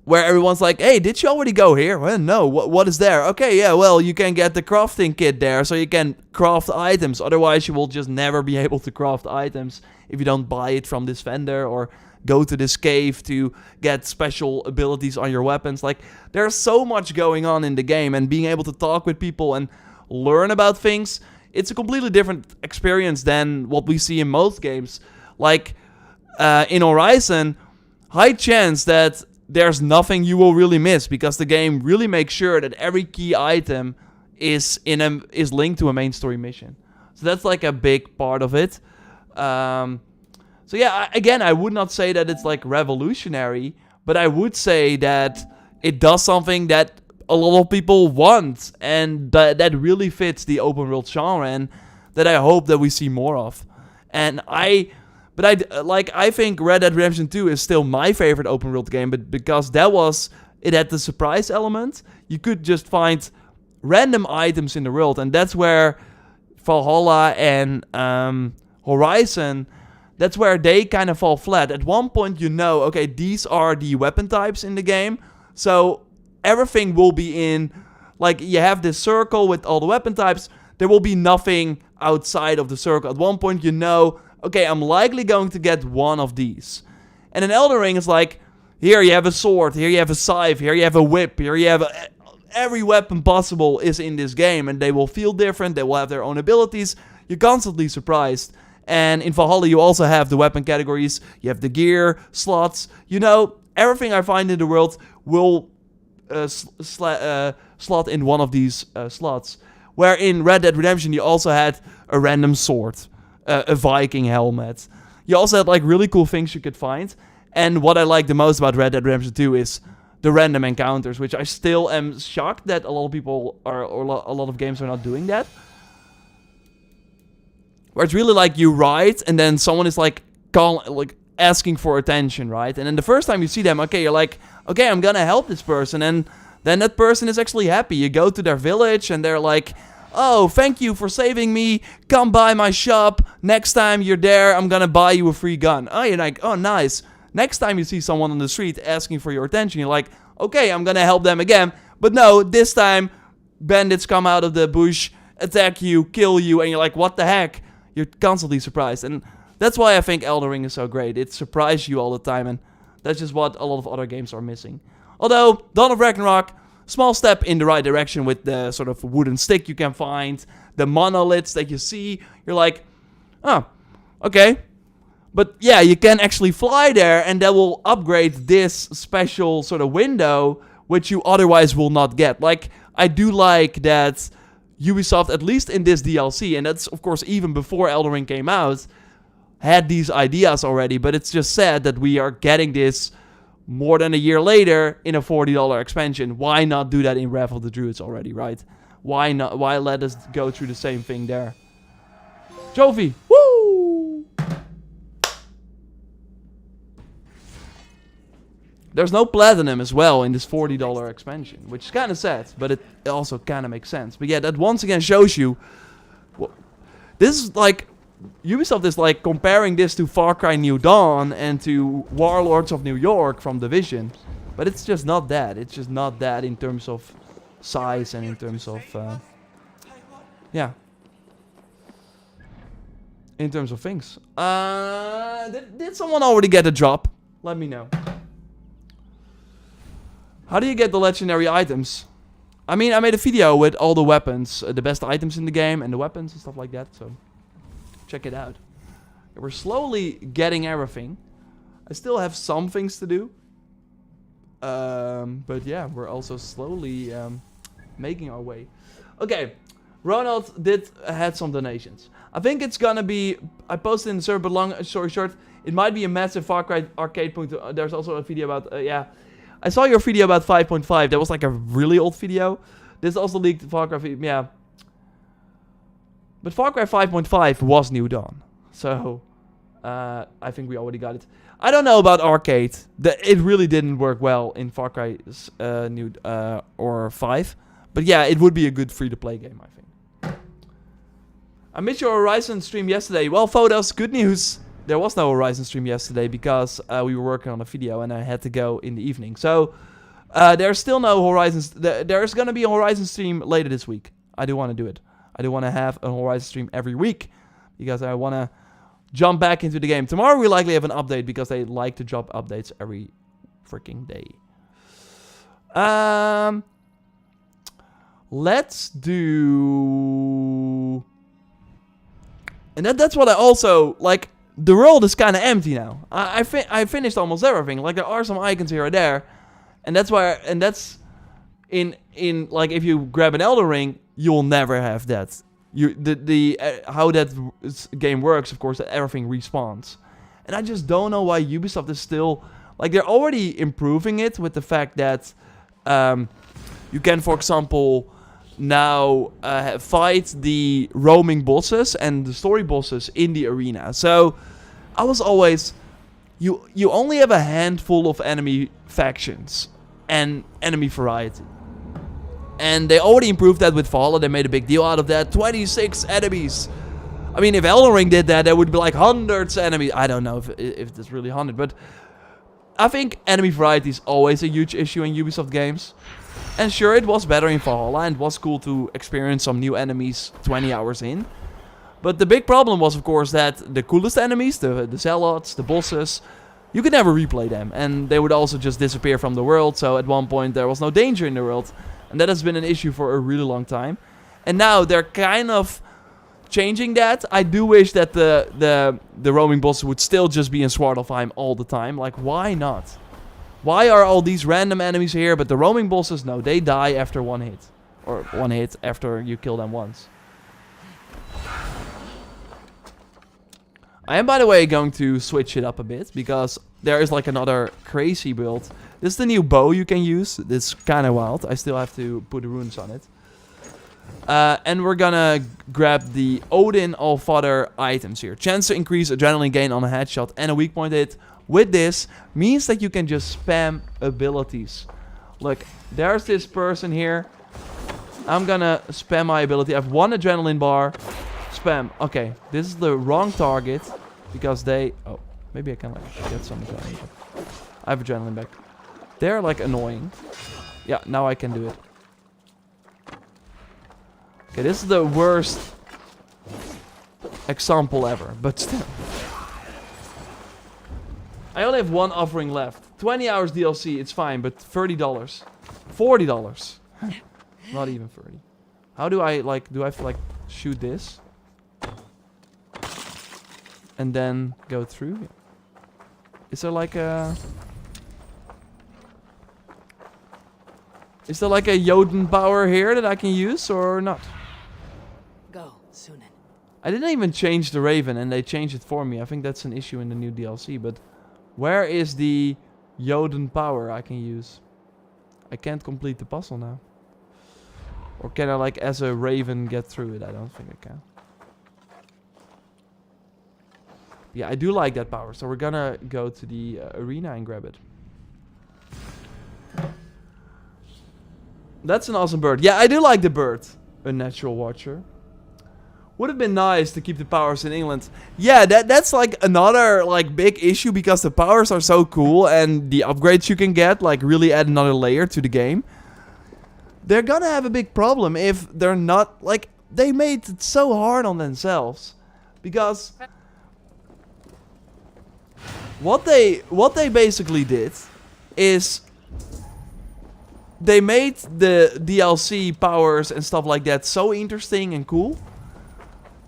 Where everyone's like, hey, did you already go here? Well, no, what is there? Okay, yeah, well, you can get the crafting kit there, so you can craft items. Otherwise, you will just never be able to craft items if you don't buy it from this vendor or go to this cave to get special abilities on your weapons. Like, there's so much going on in the game, and being able to talk with people and learn about things, it's a completely different experience than what we see in most games. Like, in Horizon, high chance that there's nothing you will really miss, because the game really makes sure that every key item is linked to a main story mission. So that's like a big part of it. So yeah, again, I would not say that it's like revolutionary, but I would say that it does something that a lot of people want, and that really fits the open world genre, and that I hope that we see more of. And I think Red Dead Redemption 2 is still my favorite open world game, but because it had the surprise element. You could just find random items in the world, and that's where Valhalla and Horizon, that's where they kind of fall flat. At one point, okay, these are the weapon types in the game, so everything will be in, like, you have this circle with all the weapon types. There will be nothing outside of the circle. At one point, okay, I'm likely going to get one of these. And in Elden Ring, it's like, here you have a sword, here you have a scythe, here you have a whip, here you have every weapon possible is in this game, and they will feel different, they will have their own abilities. You're constantly surprised. And in Valhalla, you also have the weapon categories, you have the gear, slots, everything I find in the world will slot in one of these slots. Where in Red Dead Redemption, you also had a random sword. A Viking helmet. You also had like really cool things you could find. And what I like the most about Red Dead Redemption 2 is the random encounters, which I still am shocked that a lot of people or a lot of games are not doing that. Where it's really like you ride and then someone is like asking for attention, right? And then the first time you see them, okay, you're like, okay, I'm gonna help this person, and then that person is actually happy. You go to their village and they're like, oh, thank you for saving me. Come by my shop. Next time you're there, I'm gonna buy you a free gun. Oh, you're like, oh, nice. Next time you see someone on the street asking for your attention, you're like, okay, I'm gonna help them again. But no, this time, bandits come out of the bush, attack you, kill you, and you're like, what the heck? You're constantly surprised. And that's why I think Elden Ring is so great. It surprises you all the time, and that's just what a lot of other games are missing. Although, Dawn of Ragnarok, small step in the right direction with the sort of wooden stick you can find, the monoliths that you see. You're like, oh, okay. But yeah, you can actually fly there, and that will upgrade this special sort of window, which you otherwise will not get. Like, I do like that Ubisoft, at least in this DLC, and that's of course even before Elden Ring came out, had these ideas already, but it's just sad that we are getting this more than a year later in a $40 expansion. Why not do that in Wrath of the Druids already, right? Why not? Why let us go through the same thing there? Trophy! Woo! There's no platinum as well in this $40 expansion, which is kind of sad, but it also kind of makes sense. But yeah, that once again shows you, well, this is like, Ubisoft is like comparing this to Far Cry New Dawn and to Warlords of New York from Division, but it's just not that. It's just not that in terms of size and in terms of, yeah, in terms of things. Did someone already get a drop? Let me know. How do you get the legendary items? I mean, I made a video with all the weapons, the best items in the game, and the weapons and stuff like that, so check it out. We're slowly getting everything. I still have some things to do. But yeah, we're also slowly making our way. Okay, Ronald had some donations. I think it's gonna be, I posted in the server, but long story short, it might be a massive Far Cry arcade point. There's also a video about, yeah. I saw your video about 5.5. That was like a really old video. This also leaked Far Cry, yeah. But Far Cry 5.5 was New Dawn. So, I think we already got it. I don't know about arcade. It really didn't work well in Far Cry or 5. But yeah, it would be a good free-to-play game, I think. I missed your Horizon stream yesterday. Well, photos, good news. There was no Horizon stream yesterday because we were working on a video and I had to go in the evening. So, there's still no Horizon. There's going to be a Horizon stream later this week. I do want to do it. I do want to have a Horizon stream every week because I want to jump back into the game. Tomorrow we likely have an update because they like to drop updates every freaking day. Let's do... And that's what I also... Like, the world is kind of empty now. I finished almost everything. Like, there are some icons here or there. And that's why... And that's... In like, if you grab an Elden Ring, you'll never have that. How that game works, of course, that everything respawns. And I just don't know why Ubisoft is still... Like, they're already improving it with the fact that you can, for example, now fight the roaming bosses and the story bosses in the arena. So, I was always... You only have a handful of enemy factions and enemy variety. And they already improved that with Valhalla. They made a big deal out of that. 26 enemies. I mean, if Elden Ring did that, there would be like hundreds of enemies. I don't know if it's really 100. But I think enemy variety is always a huge issue in Ubisoft games. And sure, it was better in Valhalla. And it was cool to experience some new enemies 20 hours in. But the big problem was, of course, that the coolest enemies, the zealots, the bosses, you could never replay them. And they would also just disappear from the world. So at one point, there was no danger in the world. And that has been an issue for a really long time. And now they're kind of changing that. I do wish that the roaming bosses would still just be in Svartalfheim all the time. Like, why not? Why are all these random enemies here, but the roaming bosses, no, they die after one hit. Or one hit after you kill them once. I am, by the way, going to switch it up a bit, because there is like another crazy build. This is the new bow you can use. It's kind of wild. I still have to put the runes on it. And we're gonna grab the Odin Allfather items here. Chance to increase adrenaline gain on a headshot and a weak point hit with this means that you can just spam abilities. Look, there's this person here. I'm gonna spam my ability. I have 1 adrenaline bar. Spam. Okay, this is the wrong target. Because they... Oh, maybe I can like get some adrenaline back. I have adrenaline back. They're like annoying. Yeah, now I can do it. Okay, this is the worst example ever, but still. I only have 1 offering left. 20 hours DLC, it's fine, but $30. $40. Not even 30. How do I, like, do I have to, like, shoot this? And then go through? Is there, like, a... Is there, like, a Jotun power here that I can use, or not? Go, Sunan. I didn't even change the Raven, and they changed it for me. I think that's an issue in the new DLC, but... Where is the Jotun power I can use? I can't complete the puzzle now. Or can I, like, as a Raven get through it? I don't think I can. Yeah, I do like that power, so we're gonna go to the arena and grab it. That's an awesome bird. Yeah, I do like the bird. A natural watcher. Would have been nice to keep the powers in England. Yeah, that's like another like big issue because the powers are so cool and the upgrades you can get like really add another layer to the game. They're gonna have a big problem if they're not like they made it so hard on themselves. Because what they basically did is they made the DLC powers and stuff like that so interesting and cool.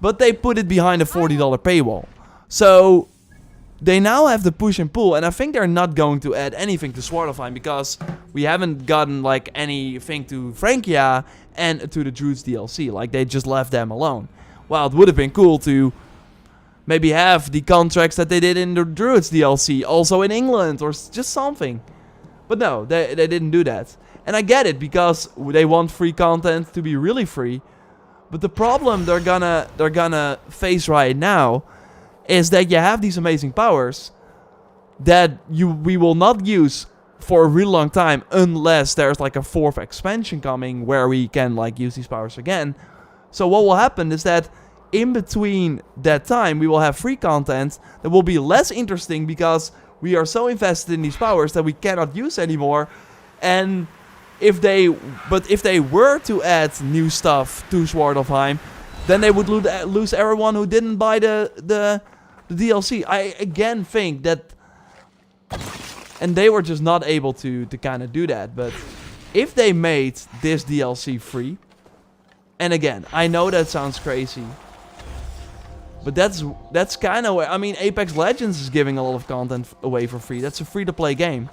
But they put it behind a $40 paywall. So they now have the push and pull. And I think they're not going to add anything to Svartalfheim. Because we haven't gotten like anything to Francia and to the Druids DLC. Like they just left them alone. Well, it would have been cool to maybe have the contracts that they did in the Druids DLC. Also in England or just something. But no, they didn't do that. And I get it because they want free content to be really free. But the problem they're gonna face right now is that you have these amazing powers that we will not use for a really long time unless there's like a 4th expansion coming where we can like use these powers again. So what will happen is that in between that time we will have free content that will be less interesting because we are so invested in these powers that we cannot use anymore. And if they were to add new stuff to Svartalfheim, then they would lose everyone who didn't buy the DLC. I again think that, and they were just not able to kind of do that. But if they made this DLC free, and again, I know that sounds crazy, but that's kind of where, I mean, Apex Legends is giving a lot of content away for free. That's a free-to-play game.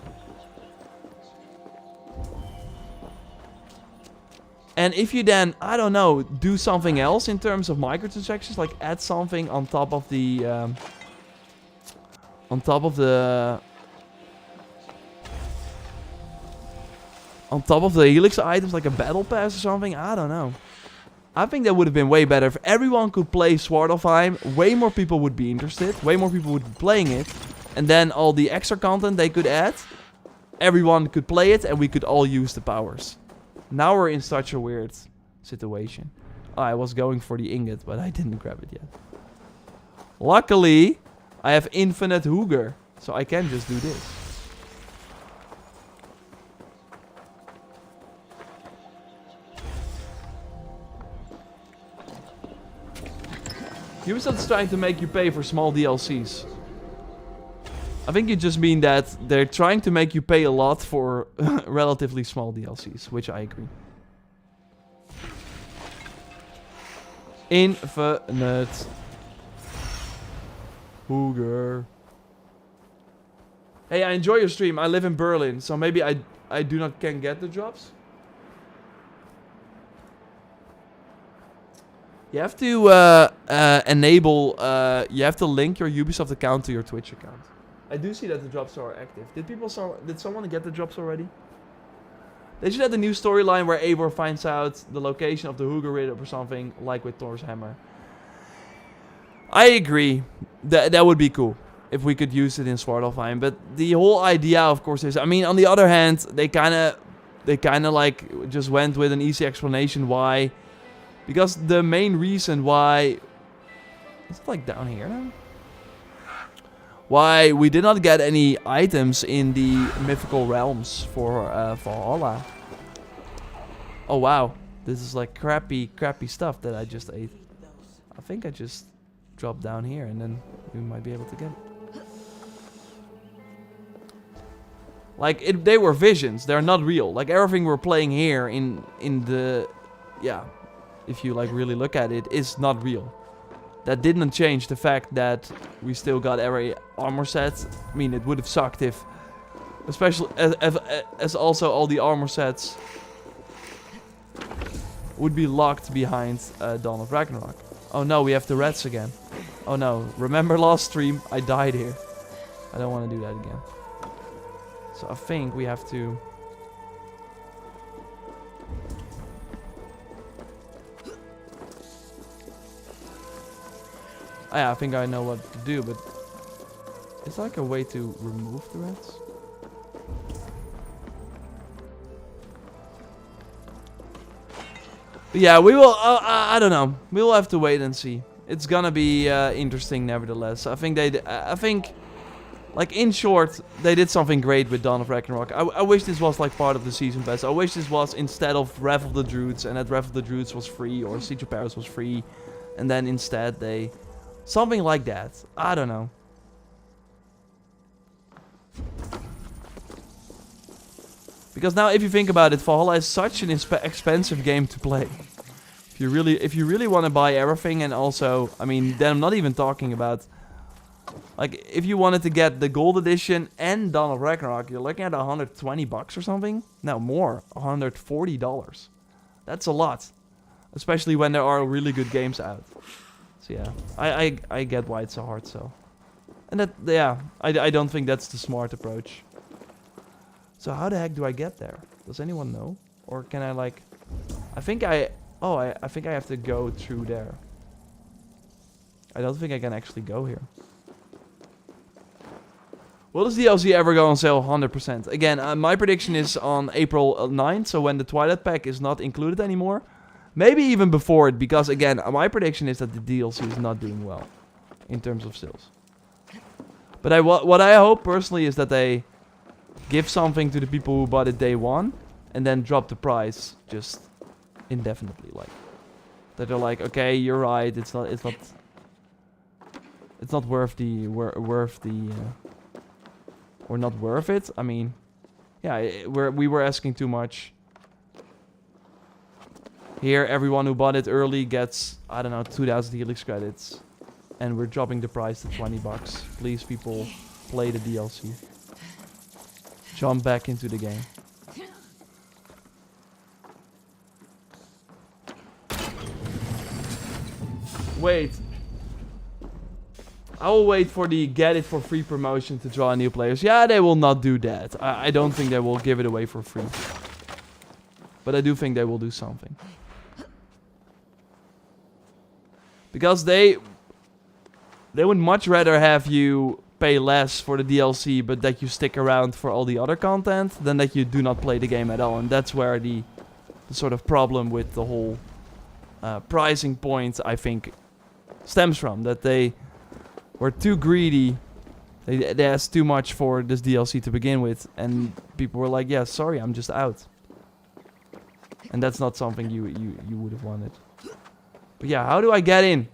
And if you then, I don't know, do something else in terms of microtransactions, like add something on top of the, on top of the Helix items, like a battle pass or something, I don't know. I think that would have been way better if everyone could play Svartalfheim. Way more people would be interested, way more people would be playing it, and then all the extra content they could add, everyone could play it, and we could all use the powers. Now we're in such a weird situation. Oh, I was going for the ingot, but I didn't grab it yet. Luckily, I have infinite Hooger, so I can just do this. Ubisoft is trying to make you pay for small DLCs. I think you just mean that they're trying to make you pay a lot for relatively small DLCs, which I agree. Infinite Hooger. Hey, I enjoy your stream. I live in Berlin, so maybe I can get the drops. You have to enable. You have to link your Ubisoft account to your Twitch account. I do see that the drops are active. Did someone get the drops already? They should have the new storyline where Eivor finds out the location of the Hooger Ridder or something, like with Thor's hammer. I agree. That would be cool if we could use it in Svartalfheim. But the whole idea, of course, is, I mean, on the other hand, they kind of they kind of like just went with an easy explanation why. Because the main reason why... Is it like down here now? Why we did not get any items in the mythical realms for Valhalla. Oh wow, this is like crappy stuff that I just ate. I think I just dropped down here and then we might be able to get it. Like they were visions, they're not real. Like everything we're playing here in the, yeah, if you like really look at it, is not real. That didn't change the fact that we still got every armor set. I mean, it would have sucked if, especially as also all the armor sets would be locked behind Dawn of Ragnarok. Oh no, we have the rats again. Oh no, remember last stream? I died here. I don't want to do that again. So I think we have to... Oh, yeah, I think I know what to do, but... Is there like a way to remove the rats? But yeah, we will... I don't know. We will have to wait and see. It's gonna be interesting nevertheless. I think they... I think... Like, in short, they did something great with Dawn of Ragnarok. I wish this was like part of the season pass. I wish this was instead of Wrath of the Druids, and that Wrath of the Druids was free, or Siege of Paris was free. And then instead they... Something like that. I don't know. Because now, if you think about it, Valhalla is such an expensive game to play. If you really want to buy everything, and also, I mean, then I'm not even talking about... Like, if you wanted to get the gold edition and Dawn of Ragnarok, you're looking at $120 or something? No, more. $140. That's a lot. Especially when there are really good games out. So yeah, I get why it's a hard sell. And that, yeah, I don't think that's the smart approach. So how the heck do I get there? Does anyone know? Or can I like... I think I have to go through there. I don't think I can actually go here. Will this DLC ever go on sale 100%? Again, my prediction is on April 9th, so when the Twilight Pack is not included anymore. Maybe even before it, because again, my prediction is that the DLC is not doing well in terms of sales. But what I hope personally is that they give something to the people who bought it day one, and then drop the price just indefinitely. Like that they're like, okay, you're right, it's not worth the or not worth it. I mean, yeah, we were asking too much. Here, everyone who bought it early gets, I don't know, 2,000 Helix credits. And we're dropping the price to $20. Please, people, play the DLC. Jump back into the game. Wait. I will wait for the get it for free promotion to draw new players. Yeah, they will not do that. I don't think they will give it away for free. But I do think they will do something. Because they would much rather have you pay less for the DLC, but that you stick around for all the other content, than that you do not play the game at all. And that's where the sort of problem with the whole pricing point, I think, stems from. That they were too greedy. They asked too much for this DLC to begin with, and people were like, yeah, sorry, I'm just out. And that's not something you would have wanted. But yeah, how do I get in?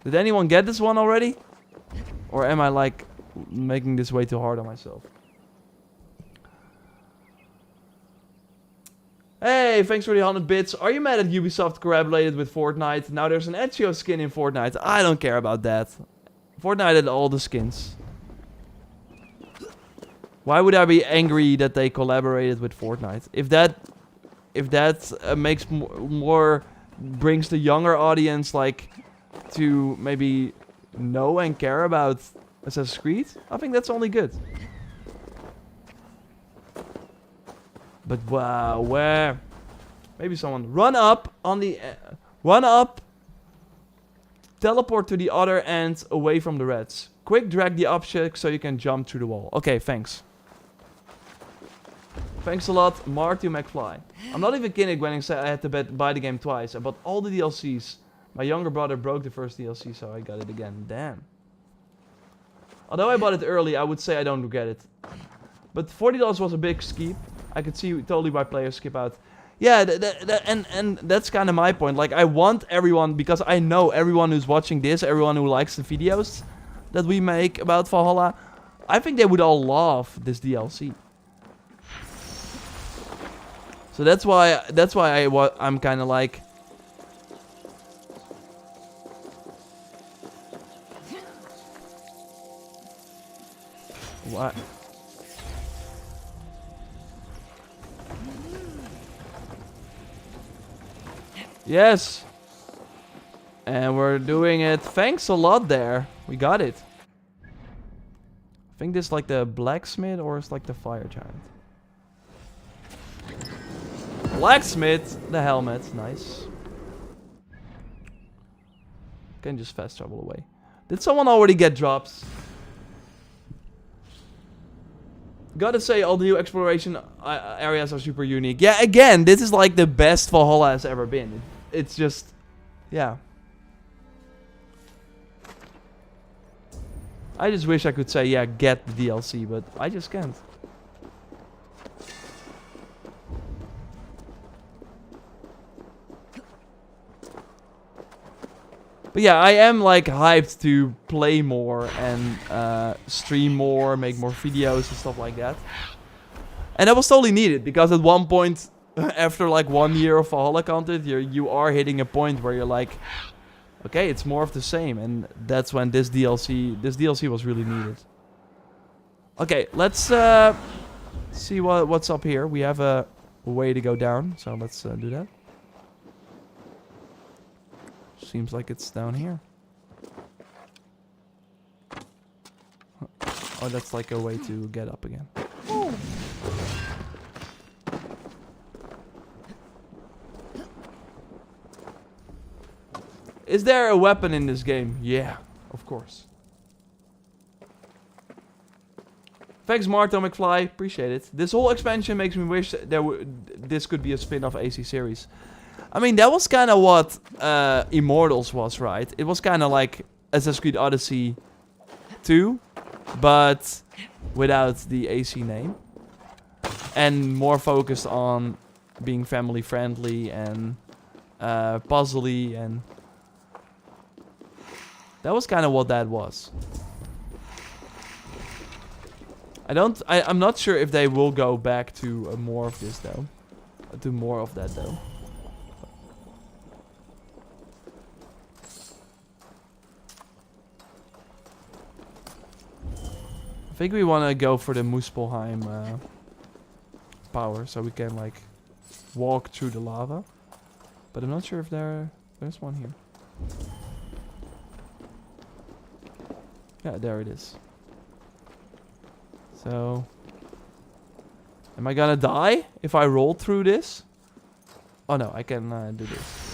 Did anyone get this one already? Or am I like making this way too hard on myself? Hey, thanks for the 100 bits. Are you mad at Ubisoft collaborated with Fortnite? Now there's an Ezio skin in Fortnite. I don't care about that. Fortnite had all the skins. Why would I be angry that they collaborated with Fortnite? If that makes more brings the younger audience like to maybe know and care about Assassin's Creed, I think that's only good. But wow, where? Maybe someone run up on the run up. Teleport to the other end away from the rats. Quick drag the object so you can jump through the wall. Okay, thanks. Thanks a lot, Marty McFly. I'm not even kidding when I say I had to buy the game twice. I bought all the DLCs. My younger brother broke the first DLC, so I got it again. Damn. Although I bought it early, I would say I don't regret it. But $40 was a big skip. I could see totally why players skip out. Yeah, and that's kind of my point. Like, I want everyone, because I know everyone who's watching this, everyone who likes the videos that we make about Valhalla, I think they would all love this DLC. So that's why I'm kind of like, what? Yes. And we're doing it. Thanks a lot there. We got it. I think this is like the blacksmith or it's like the fire giant. Blacksmith, the helmet, nice. Can just fast travel away. Did someone already get drops? Gotta say, all the new exploration areas are super unique. Yeah, again, this is like the best Valhalla has ever been. It's just, yeah. I just wish I could say, yeah, get the DLC, but I just can't. But yeah, I am like hyped to play more and stream more, make more videos and stuff like that. And that was totally needed, because at one point, after like 1 year of Valhalla content, you are hitting a point where you're like, okay, it's more of the same. And that's when this DLC was really needed. Okay, let's see what's up here. We have a way to go down, so let's do that. Seems like it's down here. Oh, that's like a way to get up again. Ooh. Is there a weapon in this game? Yeah, of course. Thanks, Marto McFly. Appreciate it. This whole expansion makes me wish this could be a spin-off AC series. I mean, that was kind of what Immortals was, right? It was kind of like Assassin's Creed Odyssey 2, but without the AC name. And more focused on being family friendly and puzzly, and that was kind of what that was. I'm not sure if they will go back to more of this though. To more of that though. I think we want to go for the Muspelheim power, so we can like walk through the lava. But I'm not sure if there's one here. Yeah, there it is. So, am I gonna die if I roll through this? Oh no, I can do this.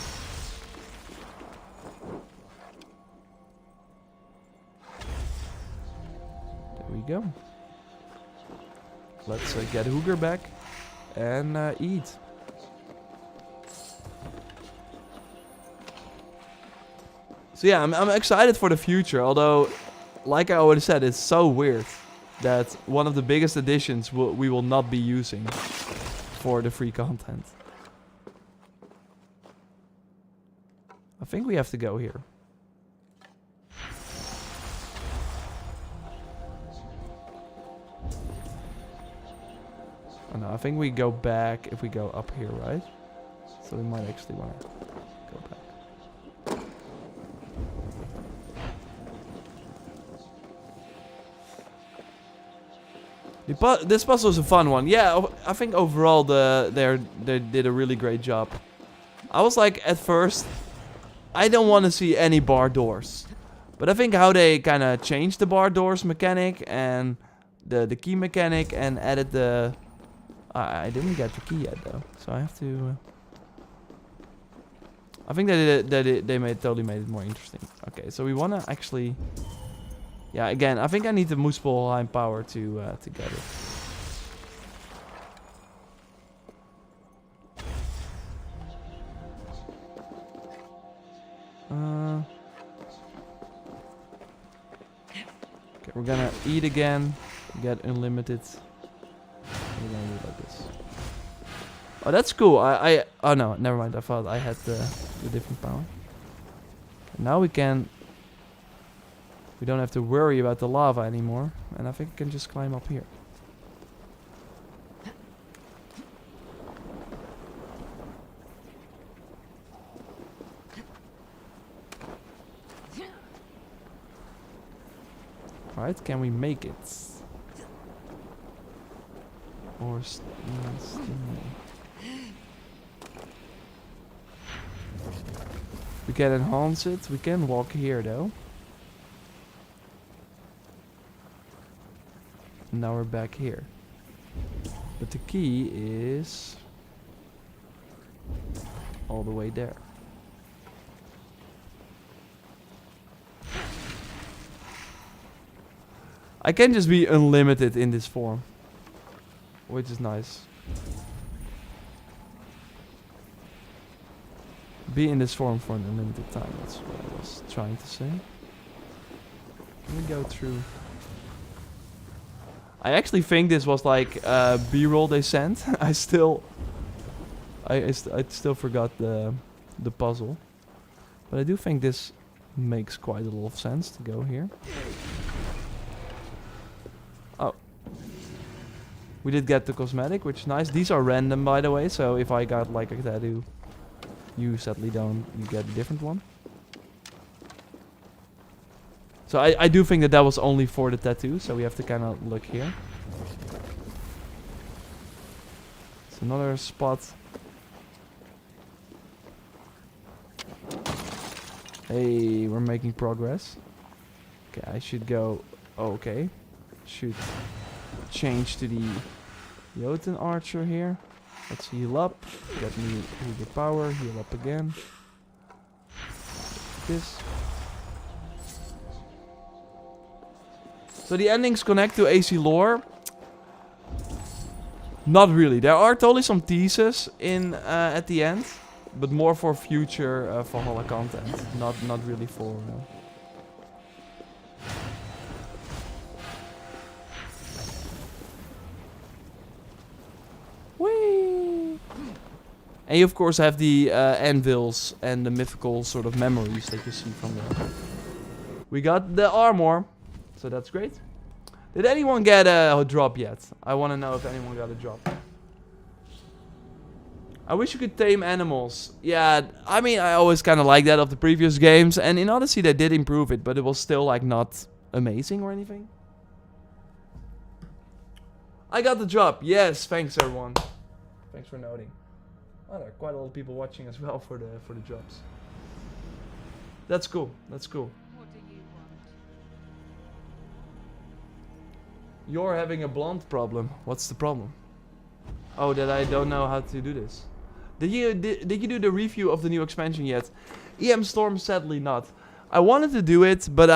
There we go. Let's get Hooger back and eat. So yeah, I'm excited for the future, although, like I already said, it's so weird that one of the biggest additions we will not be using for the free content. I think we have to go here. Oh no, I think we go back if we go up here, right? So we might actually want to go back. This puzzle is a fun one. Yeah, I think overall they did a really great job. I was like, at first, I don't want to see any bar doors. But I think how they kind of changed the bar doors mechanic and the key mechanic and added the... I didn't get the key yet though, so I have to... I think they totally made it more interesting. Okay, so we want to actually... Yeah, again, I think I need the Muspelheim power to get it. Okay, we're gonna eat again. Get unlimited. We're gonna do it like this. Oh, that's cool. Oh no, never mind. I thought I had the different power. Okay, now we can. We don't have to worry about the lava anymore, and I think I can just climb up here. Right? Can we make it? Or we can enhance it. We can walk here though. And now we're back here. But the key is all the way there. I can just be unlimited in this form, which is nice. Be in this form for an unlimited time, that's what I was trying to say. Can we go through? I actually think this was like B-roll they sent. I still forgot the puzzle. But I do think this makes quite a lot of sense to go here. Oh. We did get the cosmetic, which is nice. These are random, by the way, so if I got like a tattoo, you sadly don't. You get a different one. So I do think that was only for the tattoo, so we have to kind of look here. It's another spot. Hey, we're making progress. Okay, I should go. Oh, okay. Should change to the Jotun archer here. Let's heal up. Get me the power. Heal up again. This. So the endings connect to AC lore. Not really. There are totally some teases in at the end, but more for future Valhalla content. Not really for. Whee! And you of course have the anvils and the mythical sort of memories that you see from there. We got the armor. So that's great. Did anyone get a drop yet? I want to know if anyone got a drop. I wish you could tame animals. Yeah, I mean, I always kind of like that of the previous games. And in Odyssey, they did improve it, but it was still like not amazing or anything. I got the drop. Yes, thanks everyone. Thanks for noting. Oh, there are quite a lot of people watching as well for the drops. That's cool. That's cool. You're having a blonde problem. What's the problem? Oh, that I don't know how to do this. Did you do the review of the new expansion yet? EM Storm, sadly not. I wanted to do it, but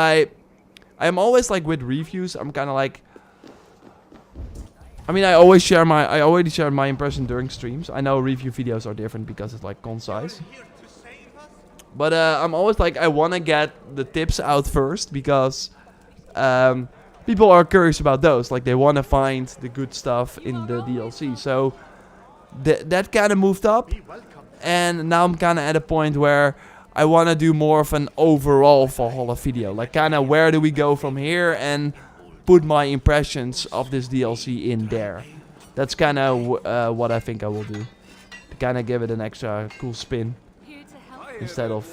I'm always like with reviews. I'm kind of like. I mean, I already share my impression during streams. I know review videos are different because it's like concise. But I'm always like, I want to get the tips out first because. People are curious about those, like they want to find the good stuff in the DLC. So that kind of moved up, and now I'm kind of at a point where I want to do more of an overall Valhalla video, like kind of where do we go from here, and put my impressions of this DLC in there. That's kind of what I think I will do, to kind of give it an extra cool spin instead of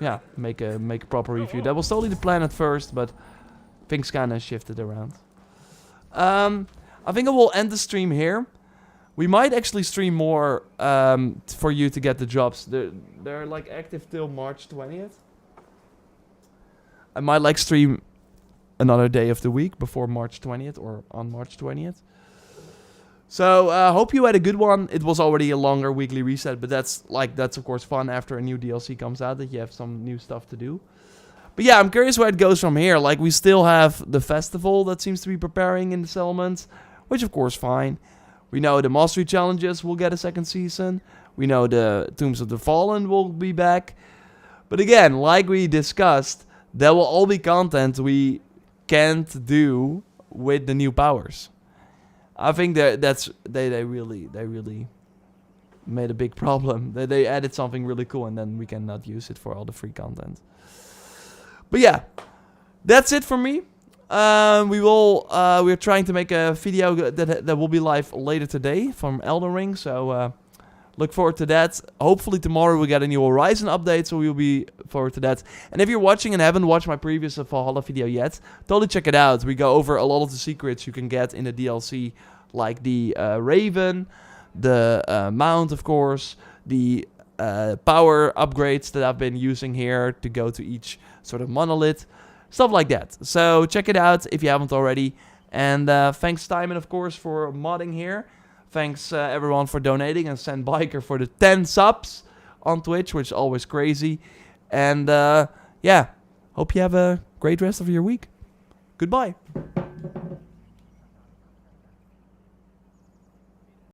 yeah, make a proper review. That was totally the plan at first, but. Things kind of shifted around. I think I will end the stream here. We might actually stream more for you to get the drops. They're like active till March 20th. I might like stream another day of the week before March 20th or on March 20th. So hope you had a good one. It was already a longer weekly reset, but that's of course fun after a new DLC comes out that you have some new stuff to do. But yeah, I'm curious where it goes from here. Like, we still have the festival that seems to be preparing in the settlements, which of course fine. We know the Mastery Challenges will get a second season. We know the Tombs of the Fallen will be back. But again, like we discussed, that will all be content we can't do with the new powers. I think they really made a big problem. They added something really cool, and then we cannot use it for all the free content. But yeah, that's it for me. We're trying to make a video that will be live later today from Elden Ring, so look forward to that. Hopefully tomorrow we get a new Horizon update, so we'll be forward to that. And if you're watching and haven't watched my previous Valhalla video yet, totally check it out. We go over a lot of the secrets you can get in the DLC, like the Raven, the Mount, of course, the power upgrades that I've been using here to go to each sort of monolith, stuff like that. So check it out if you haven't already. And thanks Timon, of course, for modding here. Thanks everyone for donating, and Sand Biker for the 10 subs on Twitch, which is always crazy. And yeah, hope you have a great rest of your week. Goodbye.